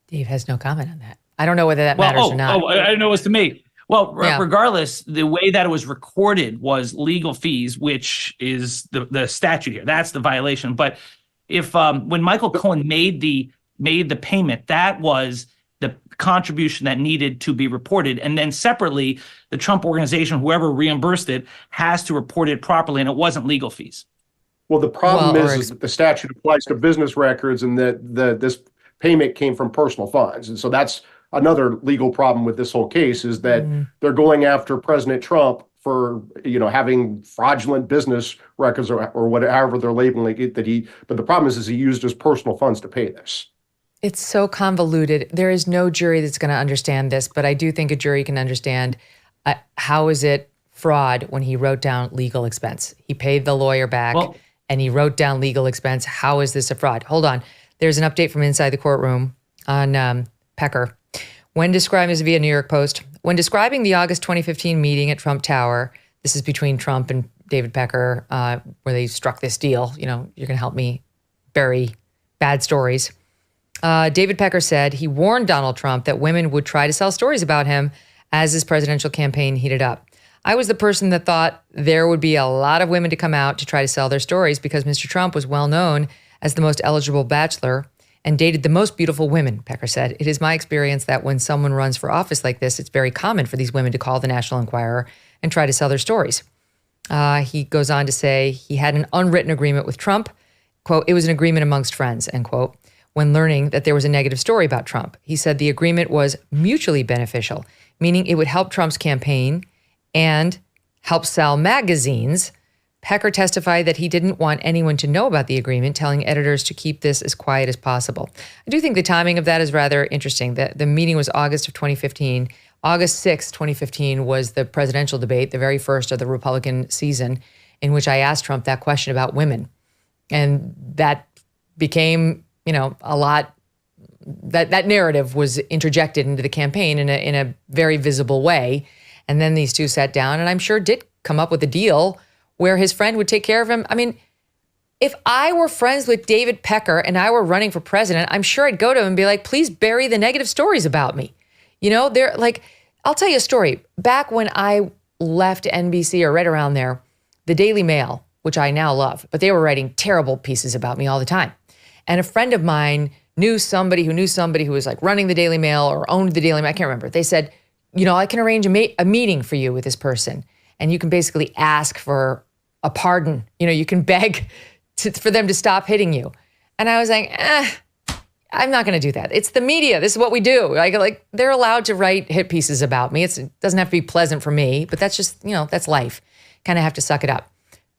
Dave has no comment on that. I don't know whether that matters or not. I know it's to me. Well, regardless, the way that it was recorded was legal fees, which is the statute here. That's the violation. But if when Michael Cohen made the payment, that was the contribution that needed to be reported. And then separately, the Trump organization, whoever reimbursed it, has to report it properly, and it wasn't legal fees. Well, the problem is that the statute applies to business records, and that this payment came from personal funds. And so that's another legal problem with this whole case, is that they're going after President Trump for, having fraudulent business records or whatever they're labeling it, but the problem is he used his personal funds to pay this. It's so convoluted. There is no jury that's going to understand this, but I do think a jury can understand how is it fraud when he wrote down legal expense. He paid the lawyer back and he wrote down legal expense. How is this a fraud? Hold on. There's an update from inside the courtroom on Pecker. This is via New York Post. When describing the August 2015 meeting at Trump Tower, This is between Trump and David Pecker, where they struck this deal. You know, you're going to help me bury bad stories. David Pecker said he warned Donald Trump that women would try to sell stories about him as his presidential campaign heated up. I was the person that thought there would be a lot of women to come out to try to sell their stories because Mr. Trump was well known as the most eligible bachelor and dated the most beautiful women, Pecker said. It is my experience that when someone runs for office like this, it's very common for these women to call the National Enquirer and try to sell their stories. He goes on to say he had an unwritten agreement with Trump. Quote, it was an agreement amongst friends, end quote, when learning that there was a negative story about Trump. He said the agreement was mutually beneficial, meaning it would help Trump's campaign and help sell magazines. Pecker testified that he didn't want anyone to know about the agreement, telling editors to keep this as quiet as possible. I do think the timing of that is rather interesting. The meeting was August of 2015. August 6, 2015 was the presidential debate, the very first of the Republican season, in which I asked Trump that question about women. And that became, you know, a lot, that narrative was interjected into the campaign in a very visible way. And then these two sat down and I'm sure did come up with a deal where his friend would take care of him. I mean, if I were friends with David Pecker and I were running for president, I'm sure I'd go to him and be like, please bury the negative stories about me. You know, they're like, I'll tell you a story. Back when I left NBC or right around there, the Daily Mail, which I now love, but they were writing terrible pieces about me all the time. And a friend of mine knew somebody who was like running the Daily Mail or owned the Daily Mail. I can't remember. They said, you know, I can arrange a meeting for you with this person. And you can basically ask for a pardon. You know, you can beg for them to stop hitting you. And I was like, I'm not going to do that. It's the media. This is what we do. Like they're allowed to write hit pieces about me. It doesn't have to be pleasant for me, but that's just, you know, that's life. Kind of have to suck it up.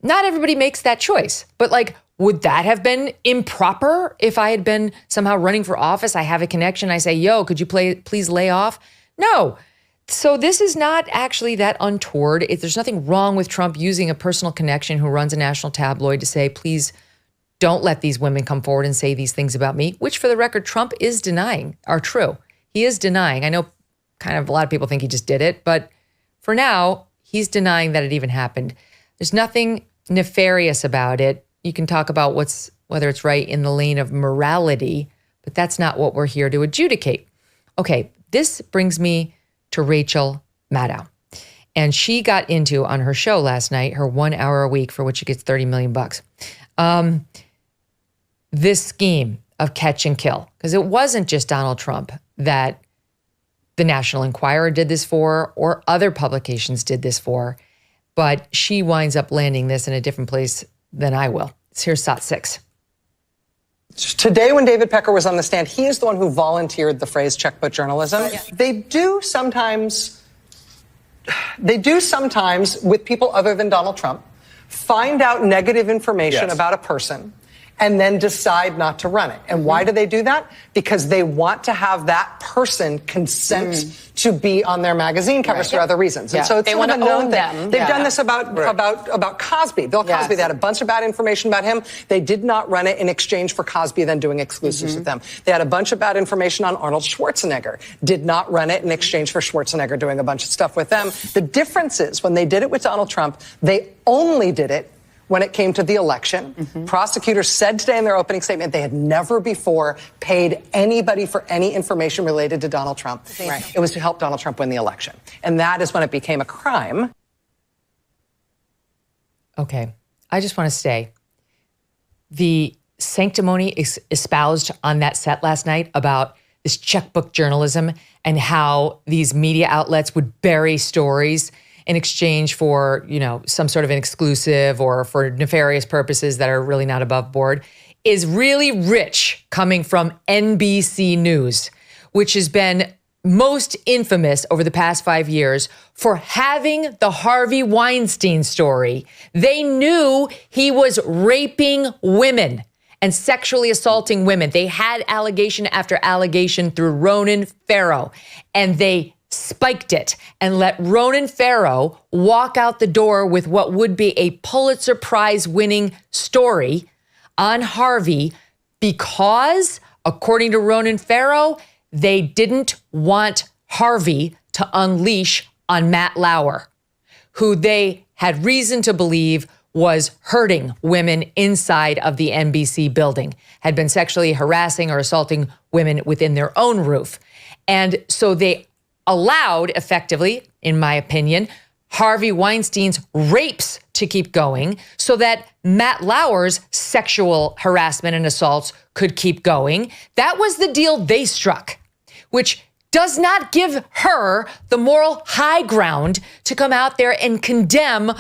Not everybody makes that choice, but like, would that have been improper if I had been somehow running for office? I have a connection. I say, yo, could you please lay off? No. So this is not actually that untoward. There's nothing wrong with Trump using a personal connection who runs a national tabloid to say, please don't let these women come forward and say these things about me, which for the record, Trump is denying are true. He is denying. I know kind of a lot of people think he just did it, but for now, he's denying that it even happened. There's nothing nefarious about it. You can talk about whether it's right in the lane of morality, but that's not what we're here to adjudicate. Okay, this brings me to Rachel Maddow. And she got into, on her show last night, her 1 hour a week for which she gets $30 million. This scheme of catch and kill, because it wasn't just Donald Trump that the National Enquirer did this for, or other publications did this for, but she winds up landing this in a different place than I will. Here's SOT 6. Today, when David Pecker was on the stand, he is the one who volunteered the phrase checkbook journalism. Yeah. They do sometimes, with people other than Donald Trump, find out negative information about a person and then decide not to run it. And why do they do that? Because they want to have that person consent to be on their magazine covers for other reasons. And so it's they sort of a known thing. They've done this about Cosby. Bill Cosby, they had a bunch of bad information about him. They did not run it in exchange for Cosby then doing exclusives with them. They had a bunch of bad information on Arnold Schwarzenegger. Did not run it in exchange for Schwarzenegger doing a bunch of stuff with them. The difference is when they did it with Donald Trump, they only did it when it came to the election. Prosecutors said today in their opening statement they had never before paid anybody for any information related to Donald Trump. It was to help Donald Trump win the election. And that is when it became a crime. Okay. I just want to say the sanctimony espoused on that set last night about this checkbook journalism and how these media outlets would bury stories in exchange for, you know, some sort of an exclusive or for nefarious purposes that are really not above board is really rich coming from NBC News, which has been most infamous over the past 5 years for having the Harvey Weinstein story. They knew he was raping women and sexually assaulting women. They had allegation after allegation through Ronan Farrow, and they spiked it and let Ronan Farrow walk out the door with what would be a Pulitzer Prize winning story on Harvey because, according to Ronan Farrow, they didn't want Harvey to unleash on Matt Lauer, who they had reason to believe was hurting women inside of the NBC building, had been sexually harassing or assaulting women within their own roof. And so they allowed, effectively, in my opinion, Harvey Weinstein's rapes to keep going so that Matt Lauer's sexual harassment and assaults could keep going. That was the deal they struck, which does not give her the moral high ground to come out there and condemn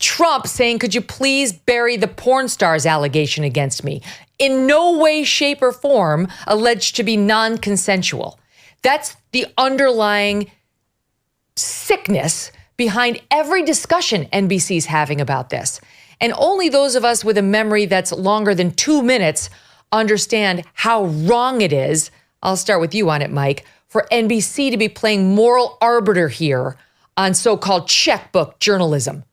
Trump, saying, could you please bury the porn stars allegation against me? In no way, shape, or form alleged to be non-consensual. That's the underlying sickness behind every discussion NBC's having about this. And only those of us with a memory that's longer than 2 minutes understand how wrong it is. I'll start with you on it, Mike, for NBC to be playing moral arbiter here on so-called checkbook journalism.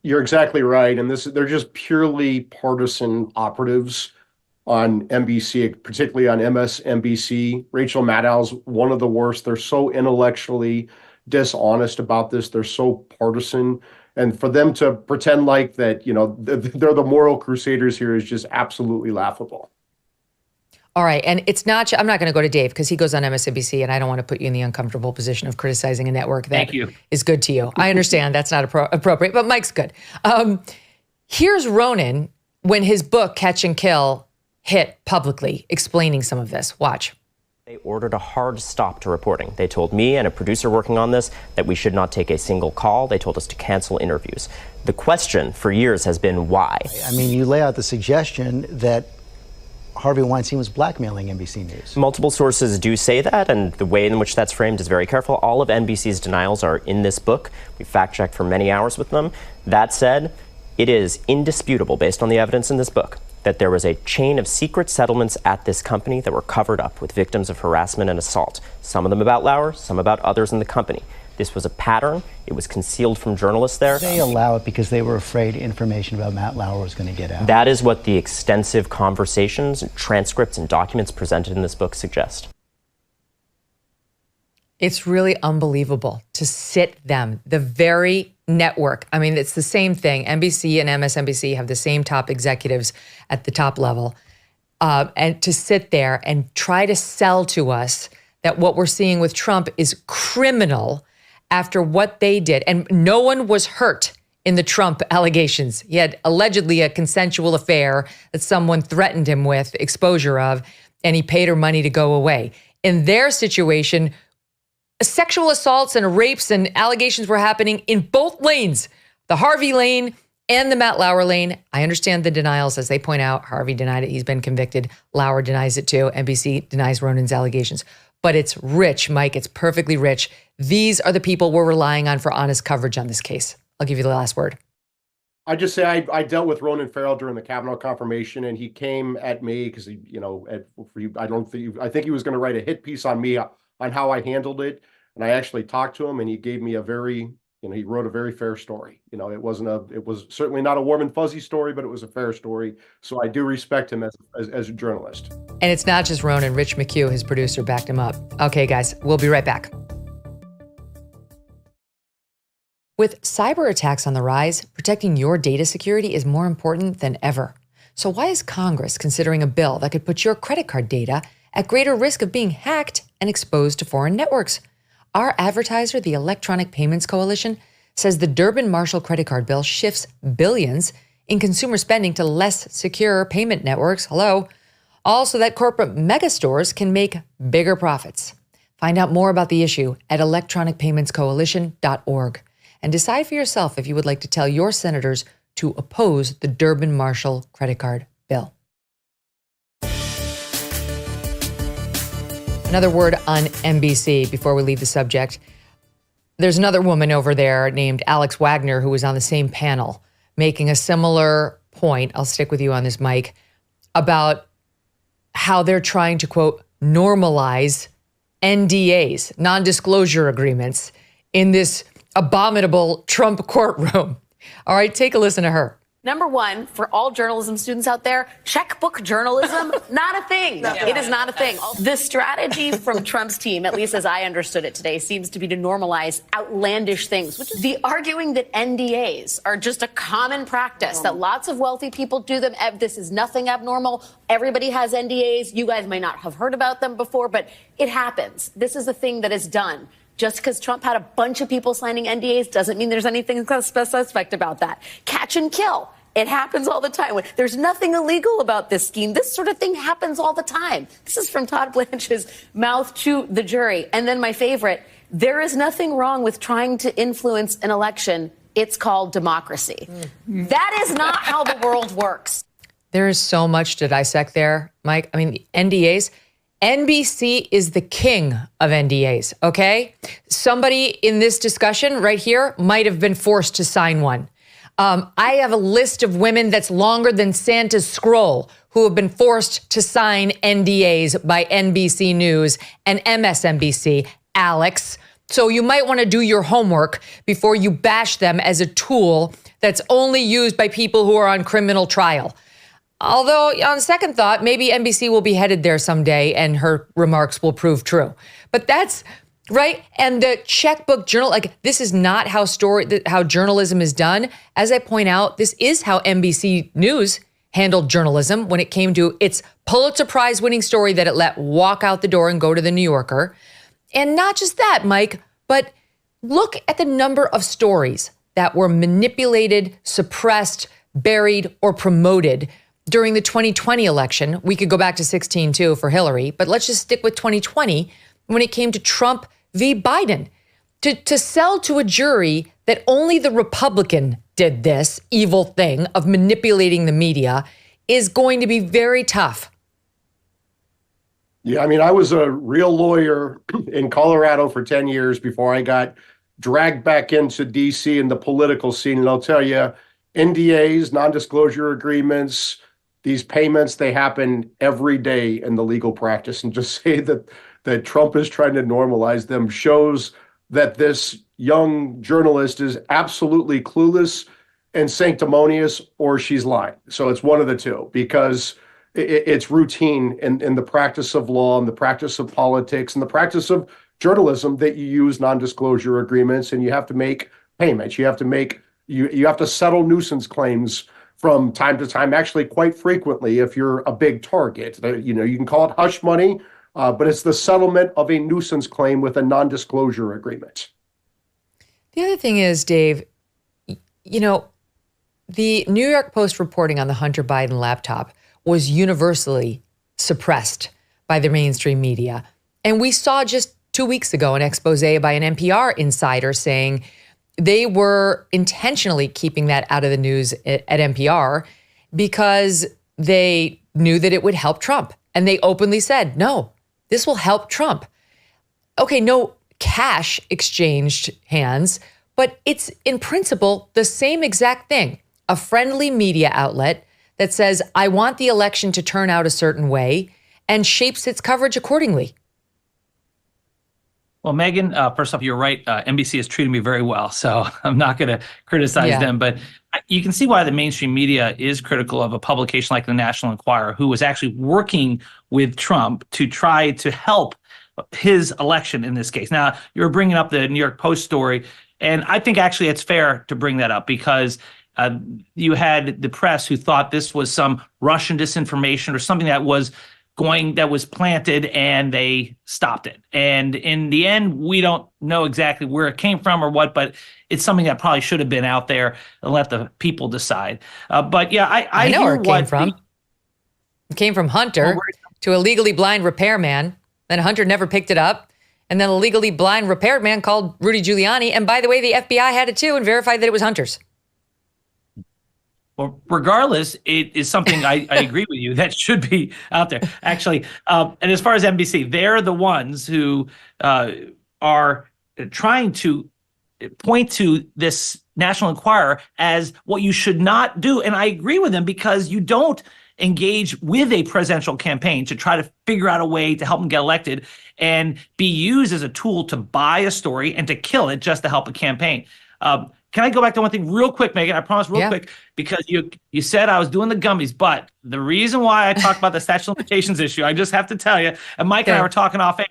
You're exactly right. And they're just purely partisan operatives on NBC, particularly on MSNBC. Rachel Maddow's one of the worst. They're so intellectually dishonest about this. They're so partisan. And for them to pretend like that, they're the moral crusaders here is just absolutely laughable. All right. And it's not, I'm not going to go to Dave because he goes on MSNBC and I don't want to put you in the uncomfortable position of criticizing a network that is good to you. I understand that's not appropriate, but Mike's good. Here's Ronan when his book, Catch and Kill, hit publicly, explaining some of this. Watch. They ordered a hard stop to reporting. They told me and a producer working on this that we should not take a single call. They told us to cancel interviews. The question for years has been why. I mean, you lay out the suggestion that Harvey Weinstein was blackmailing NBC News. Multiple sources do say that, and the way in which that's framed is very careful. All of NBC's denials are in this book. We fact-checked for many hours with them. That said, it is indisputable, based on the evidence in this book, that there was a chain of secret settlements at this company that were covered up with victims of harassment and assault. Some of them about Lauer, some about others in the company. This was a pattern. It was concealed from journalists there. They allow it because they were afraid information about Matt Lauer was going to get out. That is what the extensive conversations, transcripts, and documents presented in this book suggest. It's really unbelievable to sit them, the very network. I mean, it's the same thing. NBC and MSNBC have the same top executives at the top level. And to sit there and try to sell to us that what we're seeing with Trump is criminal after what they did. And no one was hurt in the Trump allegations. He had allegedly a consensual affair that someone threatened him with exposure of, and he paid her money to go away. In their situation, sexual assaults and rapes and allegations were happening in both lanes, the Harvey lane and the Matt Lauer lane. I understand the denials. As they point out, Harvey denied it. He's been convicted. Lauer denies it too. NBC denies Ronan's allegations. But it's rich, Mike. It's perfectly rich. These are the people we're relying on for honest coverage on this case. I'll give you the last word. I just say I dealt with Ronan Farrell during the Kavanaugh confirmation, and he came at me because I think he was going to write a hit piece on me on how I handled it. And I actually talked to him, and he gave me he wrote a very fair story. It was certainly not a warm and fuzzy story, but it was a fair story. So I do respect him as a journalist. And it's not just Ronan. Rich McHugh, his producer, backed him up. Okay, guys, we'll be right back. With cyber attacks on the rise, protecting your data security is more important than ever. So why is Congress considering a bill that could put your credit card data at greater risk of being hacked and exposed to foreign networks? Our advertiser, the Electronic Payments Coalition, says the Durbin-Marshall credit card bill shifts billions in consumer spending to less secure payment networks. Also that corporate megastores can make bigger profits. Find out more about the issue at electronicpaymentscoalition.org and decide for yourself if you would like to tell your senators to oppose the Durbin-Marshall credit card bill. Another word on NBC before we leave the subject. There's another woman over there named Alex Wagner who was on the same panel making a similar point. I'll stick with you on this, Mike, about how they're trying to, quote, normalize NDAs, non-disclosure agreements, in this abominable Trump courtroom. All right, take a listen to her. Number one, for all journalism students out there, checkbook journalism, not a thing. No. It is not a thing. The strategy from Trump's team, at least as I understood it today, seems to be to normalize outlandish things, which is the arguing that NDAs are just a common practice, that lots of wealthy people do them. This is nothing abnormal. Everybody has NDAs. You guys may not have heard about them before, but it happens. This is a thing that is done. Just because Trump had a bunch of people signing NDAs doesn't mean there's anything suspect about that. Catch and kill. It happens all the time. There's nothing illegal about this scheme. This sort of thing happens all the time. This is from Todd Blanche's mouth to the jury. And then my favorite, there is nothing wrong with trying to influence an election. It's called democracy. That is not how the world works. There is so much to dissect there, Mike. I mean, the NDAs. NBC is the king of NDAs, okay? Somebody in this discussion right here might have been forced to sign one. I have a list of women that's longer than Santa's scroll who have been forced to sign NDAs by NBC News and MSNBC, Alex. So you might want to do your homework before you bash them as a tool that's only used by people who are on criminal trial. Although, on second thought, maybe NBC will be headed there someday and her remarks will prove true. But that's right. And the checkbook journal, like, this is not how journalism is done. As I point out, this is how NBC News handled journalism when it came to its Pulitzer Prize winning story that it let walk out the door and go to the New Yorker. And not just that, Mike, but look at the number of stories that were manipulated, suppressed, buried, or promoted during the 2020 election. We could go back to 16 too for Hillary, but let's just stick with 2020 when it came to Trump v. Biden. To sell to a jury that only the Republican did this evil thing of manipulating the media is going to be very tough. Yeah, I mean, I was a real lawyer in Colorado for 10 years before I got dragged back into D.C. in the political scene. And I'll tell you, NDAs, non-disclosure agreements, these payments, they happen every day in the legal practice. And just say that Trump is trying to normalize them shows that this young journalist is absolutely clueless and sanctimonious, or she's lying. So it's one of the two, because it's routine in the practice of law and the practice of politics and the practice of journalism that you use non-disclosure agreements, and you have to make payments. You have to settle nuisance claims from time to time, actually quite frequently if you're a big target. You can call it hush money, but it's the settlement of a nuisance claim with a non-disclosure agreement. The other thing is, Dave, the New York Post reporting on the Hunter Biden laptop was universally suppressed by the mainstream media. And we saw just 2 weeks ago an expose by an NPR insider saying they were intentionally keeping that out of the news at NPR because they knew that it would help Trump. And they openly said, no, this will help Trump. Okay, no cash exchanged hands, but it's in principle the same exact thing. A friendly media outlet that says, I want the election to turn out a certain way, and shapes its coverage accordingly. Well, Megyn, first off, you're right. NBC has treated me very well, so I'm not going to criticize them. But you can see why the mainstream media is critical of a publication like the National Enquirer, who was actually working with Trump to try to help his election in this case. Now, you're bringing up the New York Post story, and I think actually it's fair to bring that up because you had the press who thought this was some Russian disinformation or something that was planted, and they stopped it. And in the end, we don't know exactly where it came from or what, but it's something that probably should have been out there and let the people decide. But yeah, I know hear where it came from. It came from Hunter to a legally blind repairman. Then Hunter never picked it up. And then a legally blind repairman called Rudy Giuliani. And by the way, the FBI had it too and verified that it was Hunter's. Well, regardless, it is something I agree with you that should be out there. Actually, and as far as NBC, they're the ones who are trying to point to this National Enquirer as what you should not do. And I agree with them because you don't engage with a presidential campaign to try to figure out a way to help them get elected and be used as a tool to buy a story and to kill it just to help a campaign. can I go back to one thing real quick, Megyn? I promise real quick, because you said I was doing the gummies, but the reason why I talked about the statute of limitations issue, I just have to tell you, and Mike and I were talking off air,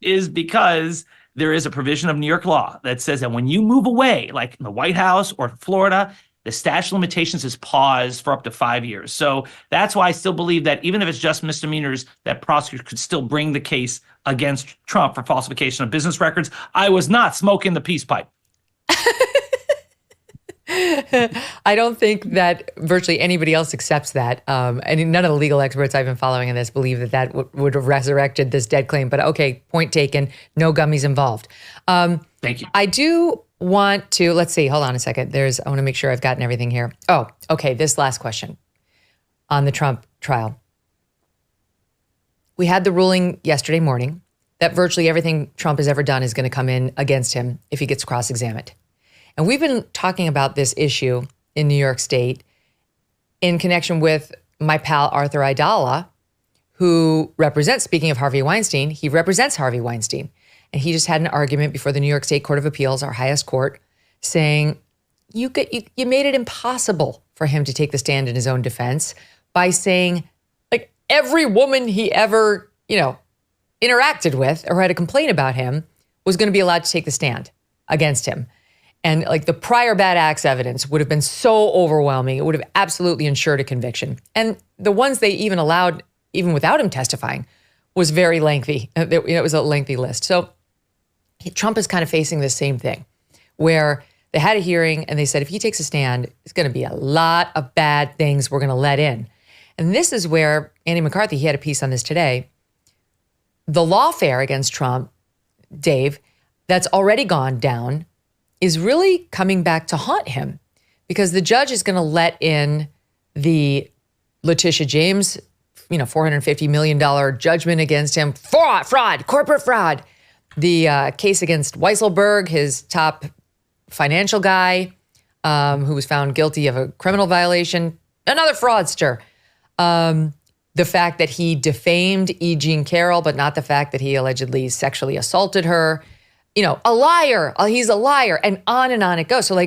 is because there is a provision of New York law that says that when you move away, like in the White House or Florida, the statute of limitations is paused for up to 5 years. So that's why I still believe that even if it's just misdemeanors, that prosecutors could still bring the case against Trump for falsification of business records. I was not smoking the peace pipe. I don't think that virtually anybody else accepts that. And none of the legal experts I've been following in this believe that that would have resurrected this dead claim. But okay, point taken, no gummies involved. Thank you. I do want to, let's see, hold on a second. I want to make sure I've gotten everything here. Oh, okay, this last question on the Trump trial. We had the ruling yesterday morning that virtually everything Trump has ever done is going to come in against him if he gets cross-examined. And we've been talking about this issue in New York State in connection with my pal Arthur Aidala, who represents, speaking of Harvey Weinstein, he represents Harvey Weinstein. And he just had an argument before the New York State Court of Appeals, our highest court, saying you made it impossible for him to take the stand in his own defense by saying, like, every woman he ever, interacted with or had a complaint about him was going to be allowed to take the stand against him. And like the prior bad acts evidence would have been so overwhelming, it would have absolutely ensured a conviction. And the ones they even allowed, even without him testifying, was very lengthy. It was a lengthy list. So Trump is kind of facing the same thing, where they had a hearing and they said, if he takes a stand, it's going to be a lot of bad things we're going to let in. And this is where Andy McCarthy, he had a piece on this today. The lawfare against Trump, Dave, that's already gone down, is really coming back to haunt him, because the judge is going to let in the Letitia James, $450 million judgment against him, fraud, corporate fraud. The case against Weisselberg, his top financial guy, who was found guilty of a criminal violation, another fraudster. The fact that he defamed E. Jean Carroll, but not the fact that he allegedly sexually assaulted her. A liar. He's a liar. And on it goes. So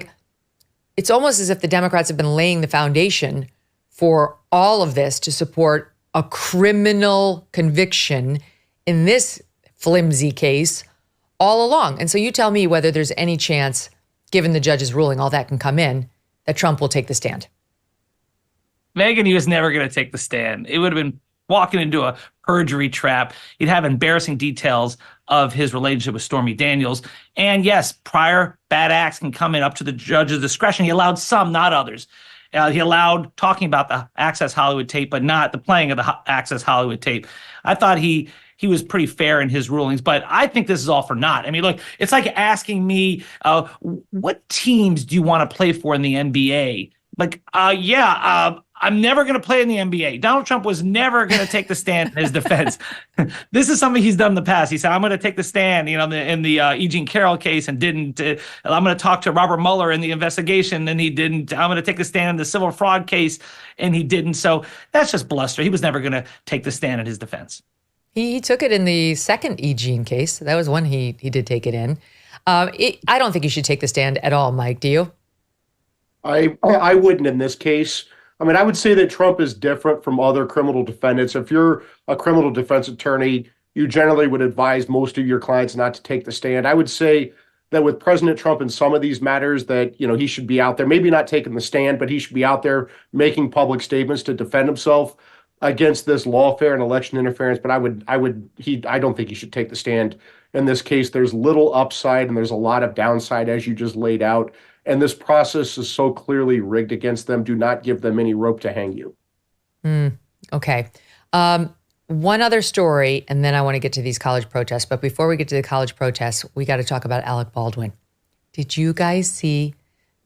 it's almost as if the Democrats have been laying the foundation for all of this to support a criminal conviction in this flimsy case all along. And so you tell me whether there's any chance, given the judge's ruling, all that can come in, that Trump will take the stand. Megyn, he was never going to take the stand. It would have been walking into a perjury trap. He'd have embarrassing details of his relationship with Stormy Daniels. And yes, prior bad acts can come in up to the judge's discretion. He allowed some, not others. He allowed talking about the Access Hollywood tape, but not the playing of the Access Hollywood tape. I thought he was pretty fair in his rulings, but I think this is all for naught. I mean, look, it's like asking me, what teams do you want to play for in the NBA? I'm never going to play in the NBA. Donald Trump was never going to take the stand in his defense. This is something he's done in the past. He said, I'm going to take the stand, in the E. Jean Carroll case, and didn't. I'm going to talk to Robert Mueller in the investigation, and he didn't. I'm going to take the stand in the civil fraud case, and he didn't. So that's just bluster. He was never going to take the stand in his defense. He took it in the second E. Jean case. That was one he did take it in. I don't think he should take the stand at all, Mike. Do you? I wouldn't in this case. I mean, I would say that Trump is different from other criminal defendants. If you're a criminal defense attorney, you generally would advise most of your clients not to take the stand. I would say that with President Trump in some of these matters that, he should be out there, maybe not taking the stand, but he should be out there making public statements to defend himself against this lawfare and election interference. But I don't think he should take the stand in this case. There's little upside and there's a lot of downside, as you just laid out. And this process is so clearly rigged against them. Do not give them any rope to hang you. Okay. One other story, and then I want to get to these college protests. But before we get to the college protests, we got to talk about Alec Baldwin. Did you guys see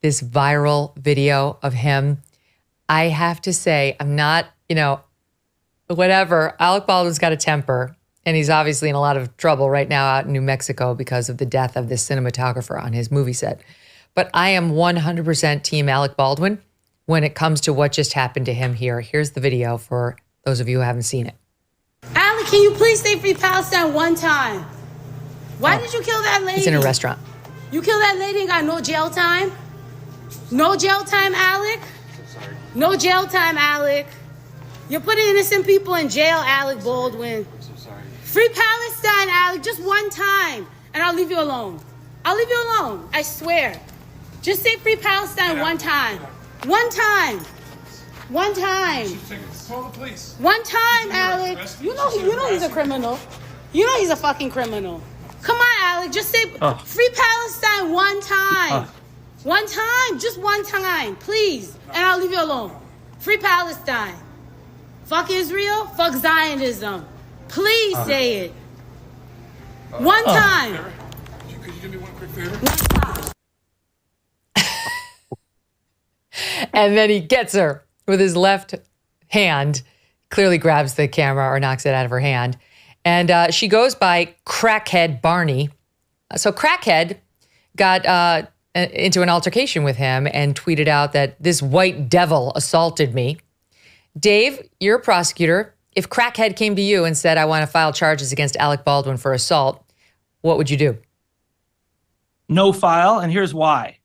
this viral video of him? I have to say, I'm not, whatever. Alec Baldwin's got a temper, and he's obviously in a lot of trouble right now out in New Mexico because of the death of this cinematographer on his movie set. But I am 100% team Alec Baldwin when it comes to what just happened to him here. Here's the video for those of you who haven't seen it. Alec, can you please stay free Palestine one time? Why did you kill that lady? It's in a restaurant. You killed that lady and got no jail time? No jail time, Alec. No jail time, Alec. You're putting innocent people in jail, Alec Baldwin. I'm so sorry. Free Palestine, Alec, just one time, and I'll leave you alone. I'll leave you alone, I swear. Just say free Palestine one time. One time. One time. Call the police. One time, Alec. You know he's a criminal. You know he's a fucking criminal. Come on, Alec, just say free Palestine one time. One time, just one time, please. And I'll leave you alone. Free Palestine. Fuck Israel, fuck Zionism. Please say it. One time. Could you do me one quick favor? And then he gets her with his left hand, clearly grabs the camera or knocks it out of her hand. And she goes by Crackhead Barney. So Crackhead got into an altercation with him and tweeted out that this white devil assaulted me. Dave, you're a prosecutor. If Crackhead came to you and said, I want to file charges against Alec Baldwin for assault, what would you do? No file, and here's why.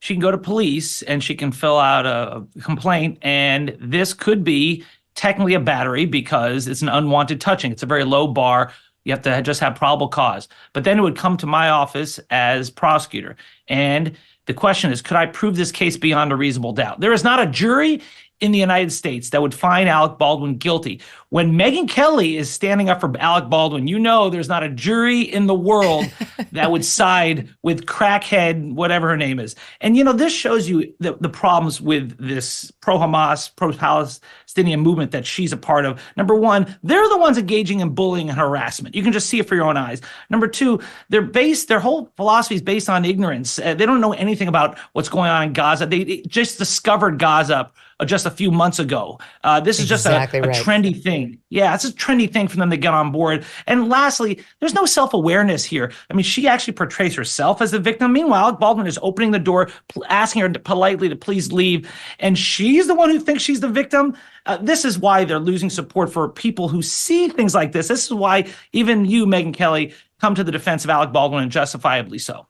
She can go to police and she can fill out a complaint, and this could be technically a battery because it's an unwanted touching. It's a very low bar. You have to just have probable cause. But then it would come to my office as prosecutor. And the question is, could I prove this case beyond a reasonable doubt? There is not a jury in the United States that would find Alec Baldwin guilty. When Megyn Kelly is standing up for Alec Baldwin, you know there's not a jury in the world that would side with Crackhead, whatever her name is. And, you know, this shows you the problems with this pro-Hamas, pro-Palestinian movement that she's a part of. Number one, they're the ones engaging in bullying and harassment. You can just see it for your own eyes. Number two, their whole philosophy is based on ignorance. They don't know anything about what's going on in Gaza. They just discovered Gaza just a few months ago. This is just a trendy thing. Yeah, it's a trendy thing for them to get on board. And lastly, there's no self-awareness here. I mean, she actually portrays herself as the victim. Meanwhile, Alec Baldwin is opening the door, asking her politely to please leave. And she's the one who thinks she's the victim. This is why they're losing support for people who see things like this. This is why even you, Megyn Kelly, come to the defense of Alec Baldwin, and justifiably so.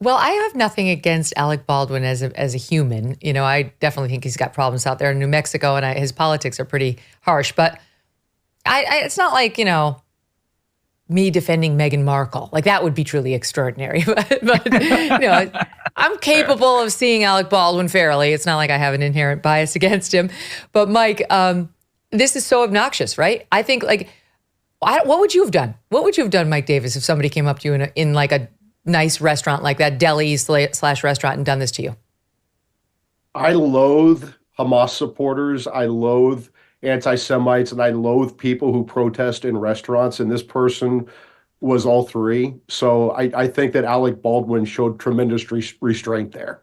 Well, I have nothing against Alec Baldwin as a human. You know, I definitely think he's got problems out there in New Mexico, and his politics are pretty harsh. But it's not like, you know, me defending Meghan Markle. Like, that would be truly extraordinary. but you know, I'm capable of seeing Alec Baldwin fairly. It's not like I have an inherent bias against him. But Mike, this is so obnoxious, right? I think, like, what would you have done? What would you have done, Mike Davis, if somebody came up to you in like a nice restaurant like that, deli / restaurant, and done this to you? I loathe Hamas supporters. I loathe anti-Semites, and I loathe people who protest in restaurants. And this person was all three. So I think that Alec Baldwin showed tremendous restraint there.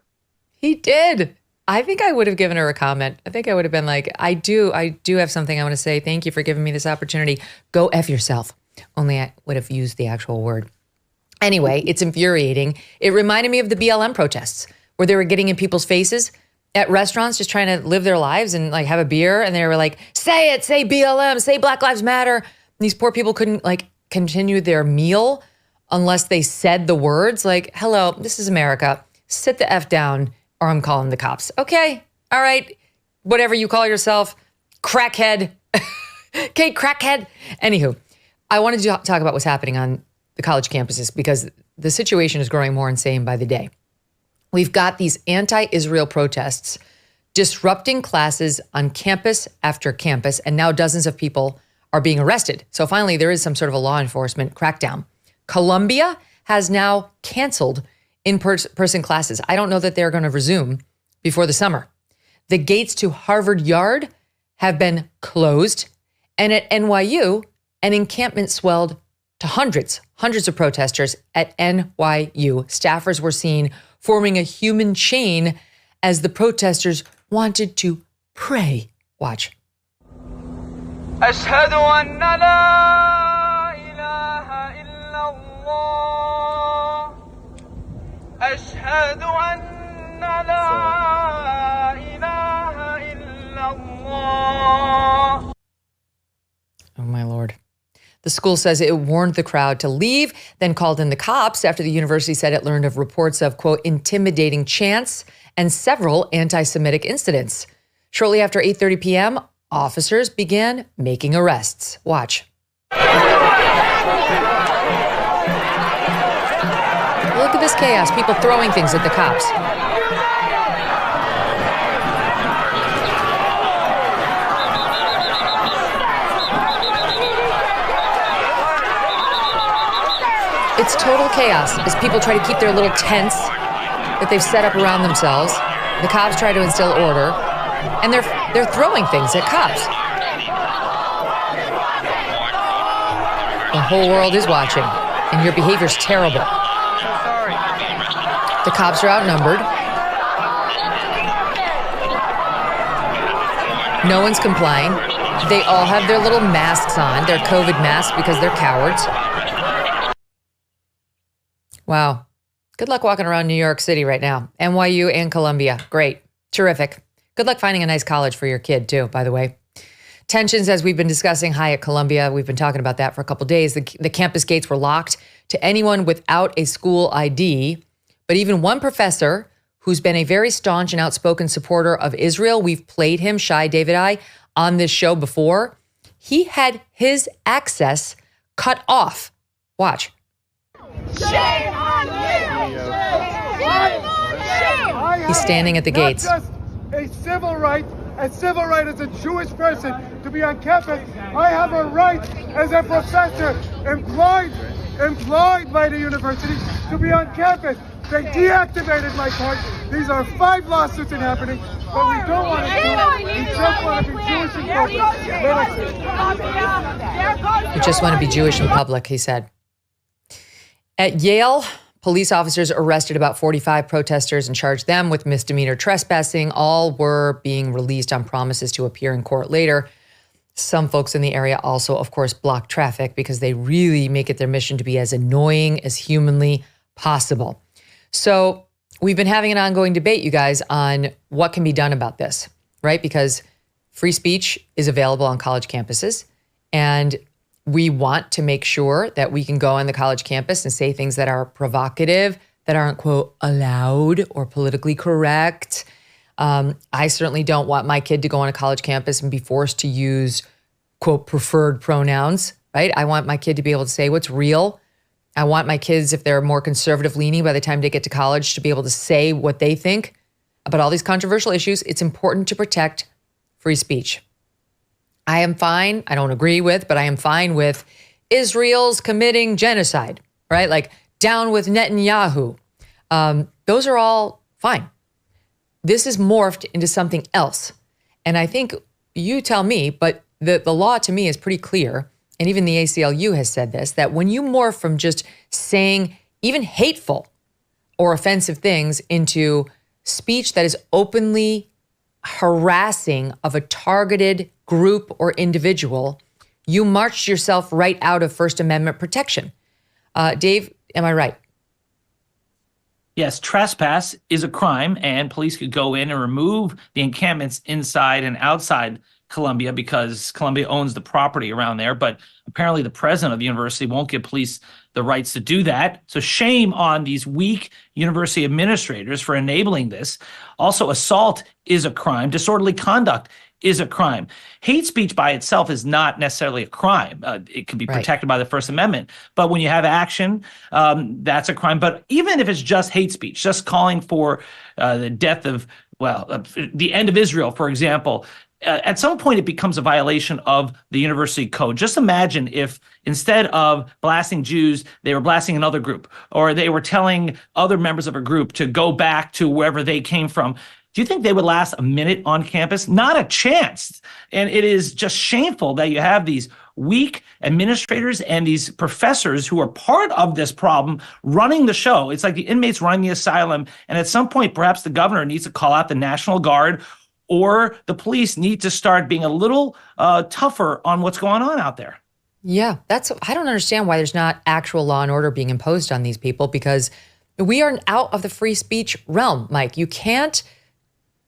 He did. I think I would have given her a comment. I think I would have been like, I do have something I want to say. Thank you for giving me this opportunity. Go F yourself. Only I would have used the actual word. Anyway, it's infuriating. It reminded me of the BLM protests where they were getting in people's faces at restaurants, just trying to live their lives and like have a beer. And they were like, say it, say BLM, say Black Lives Matter. And these poor people couldn't like continue their meal unless they said the words like, hello, this is America. Sit the F down or I'm calling the cops. Okay. All right. Whatever you call yourself, crackhead. Okay, crackhead. Anywho, I wanted to talk about what's happening on the college campuses because the situation is growing more insane by the day. We've got these anti-Israel protests disrupting classes on campus after campus, and now dozens of people are being arrested. So finally, there is some sort of a law enforcement crackdown. Columbia has now canceled in-person classes. I don't know that they're going to resume before the summer. The gates to Harvard Yard have been closed, and at NYU, an encampment swelled to hundreds of protesters at NYU. Staffers were seen forming a human chain as the protesters wanted to pray. Watch. أشهد أن لا إله إلا الله أشهد أن لا إله إلا الله. Oh my Lord. The school says it warned the crowd to leave, then called in the cops after the university said it learned of reports of, quote, intimidating chants and several anti-Semitic incidents. Shortly after 8:30 p.m., officers began making arrests. Watch. Look at this chaos, people throwing things at the cops. It's total chaos as people try to keep their little tents that they've set up around themselves. The cops try to instill order, and they're throwing things at cops. The whole world is watching, and your behavior's terrible. The cops are outnumbered. No one's complying. They all have their little masks on, their COVID masks, because they're cowards. Wow. Good luck walking around New York City right now. NYU and Columbia. Great. Terrific. Good luck finding a nice college for your kid, too, by the way. Tensions, as we've been discussing, high at Columbia. We've been talking about that for a couple of days. The campus gates were locked to anyone without a school ID. But even one professor who's been a very staunch and outspoken supporter of Israel, we've played him, Shai David, on this show before. He had his access cut off. Watch. Shame on you! He's standing at the gates. Not just a civil right as a Jewish person to be on campus. I have a right as a professor employed by the university to be on campus. They deactivated my card. These are 5 lawsuits happening, but we don't want to do it. We just want to be Jewish in public. We just want to be Jewish in public, he said. At Yale, police officers arrested about 45 protesters and charged them with misdemeanor trespassing. All were being released on promises to appear in court later. Some folks in the area also, of course, block traffic because they really make it their mission to be as annoying as humanly possible. So we've been having an ongoing debate, you guys, on what can be done about this, right? Because free speech is available on college campuses, and we want to make sure that we can go on the college campus and say things that are provocative, that aren't, quote, allowed or politically correct. I certainly don't want my kid to go on a college campus and be forced to use, quote, preferred pronouns, right? I want my kid to be able to say what's real. I want my kids, if they're more conservative leaning by the time they get to college, to be able to say what they think about all these controversial issues. It's important to protect free speech. I am fine. I don't agree with, but I am fine with Israel's committing genocide, right? Like down with Netanyahu. Those are all fine. This is morphed into something else. And I think you tell me, but the law to me is pretty clear. And even the ACLU has said this, that when you morph from just saying even hateful or offensive things into speech that is openly harassing of a targeted group or individual, you marched yourself right out of First Amendment protection. Dave, am I right? Yes, trespass is a crime, and police could go in and remove the encampments inside and outside Columbia because Columbia owns the property around there. But apparently the president of the university won't give police the rights to do that. So shame on these weak university administrators for enabling this. Also, assault is a crime. Disorderly conduct is a crime. Hate speech by itself is not necessarily a crime. It can be protected by the First Amendment. But when you have action, that's a crime. But even if it's just hate speech, just calling for the death of, the end of Israel, for example, at some point, it becomes a violation of the university code. Just imagine if instead of blasting Jews, they were blasting another group, or they were telling other members of a group to go back to wherever they came from. Do you think they would last a minute on campus? Not a chance. And it is just shameful that you have these weak administrators and these professors who are part of this problem running the show. It's like the inmates running the asylum. And at some point, perhaps the governor needs to call out the National Guard, or the police need to start being a little tougher on what's going on out there. Yeah, I don't understand why there's not actual law and order being imposed on these people, because we are out of the free speech realm, Mike.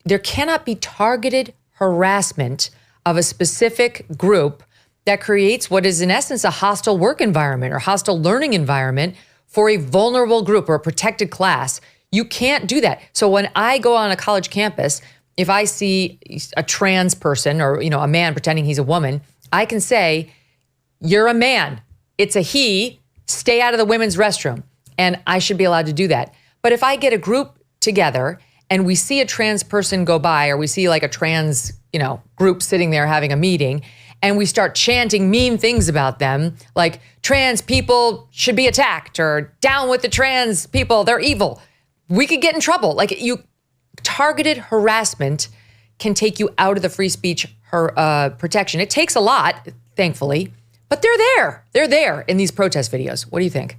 There cannot be targeted harassment of a specific group that creates what is in essence a hostile work environment or hostile learning environment for a vulnerable group or a protected class. You can't do that. So when I go on a college campus, if I see a trans person or, a man pretending he's a woman, I can say, you're a man. It's a he. Stay out of the women's restroom. And I should be allowed to do that. But if I get a group together and we see a trans person go by, or we see like a trans, group sitting there having a meeting, and we start chanting mean things about them, like trans people should be attacked, or down with the trans people, they're evil, we could get in trouble. Like, targeted harassment can take you out of the free speech protection. It takes a lot, thankfully, but they're there. They're there in these protest videos. What do you think?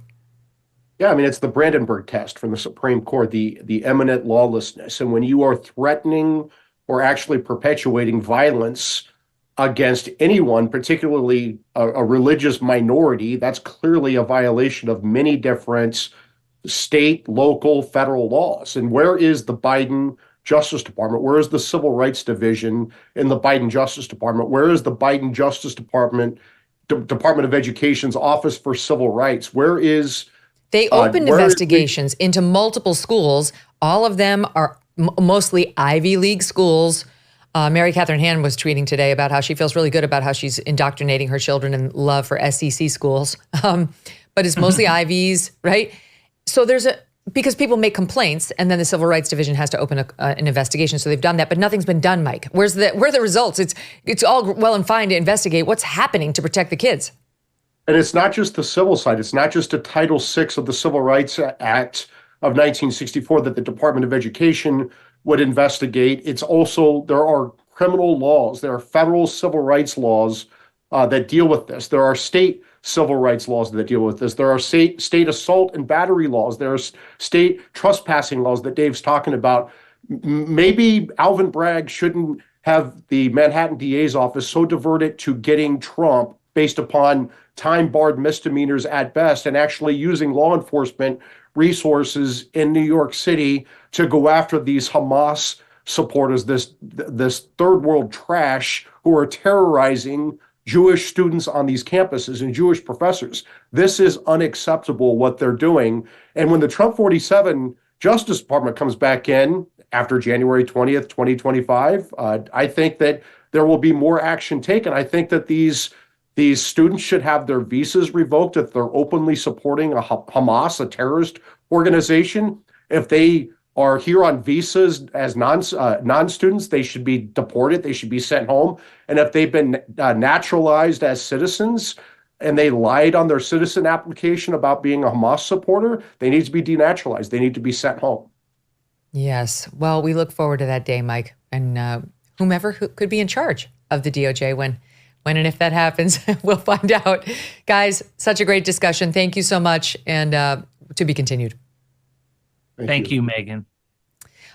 Yeah, I mean, it's the Brandenburg test from the Supreme Court, the eminent lawlessness. And when you are threatening or actually perpetuating violence against anyone, particularly a religious minority, that's clearly a violation of many different state, local, federal laws. And where is the Biden Justice Department? Where is the Civil Rights Division in the Biden Justice Department? Where is the Biden Justice Department, Department of Education's Office for Civil Rights? Where is... They opened investigations into multiple schools. All of them are mostly Ivy League schools. Mary Catherine Hand was tweeting today about how she feels really good about how she's indoctrinating her children in love for SEC schools. But it's mostly Ivies, right? So because people make complaints, and then the Civil Rights Division has to open an investigation. So they've done that, but nothing's been done, Mike. Where are the results? It's all well and fine to investigate what's happening to protect the kids. And it's not just the civil side. It's not just a Title VI of the Civil Rights Act of 1964 that the Department of Education would investigate. It's also, there are criminal laws. There are federal civil rights laws that deal with this. There are state civil rights laws that deal with this. There are state assault and battery laws. There are state trespassing laws that Dave's talking about. Maybe Alvin Bragg shouldn't have the Manhattan DA's office so diverted to getting Trump based upon time-barred misdemeanors at best, and actually using law enforcement resources in New York City to go after these Hamas supporters, this third world trash who are terrorizing Jewish students on these campuses and Jewish professors. This is unacceptable what they're doing. And when the Trump 47 Justice Department comes back in after January 20th, 2025, I think that there will be more action taken. I think that these students should have their visas revoked if they're openly supporting a Hamas, a terrorist organization. If they are here on visas as non-students, they should be deported. They should be sent home. And if they've been naturalized as citizens and they lied on their citizen application about being a Hamas supporter, they need to be denaturalized. They need to be sent home. Yes. Well, we look forward to that day, Mike, and whomever could be in charge of the DOJ when and if that happens, we'll find out. Guys, such a great discussion. Thank you so much, and to be continued. Thank you, Megyn.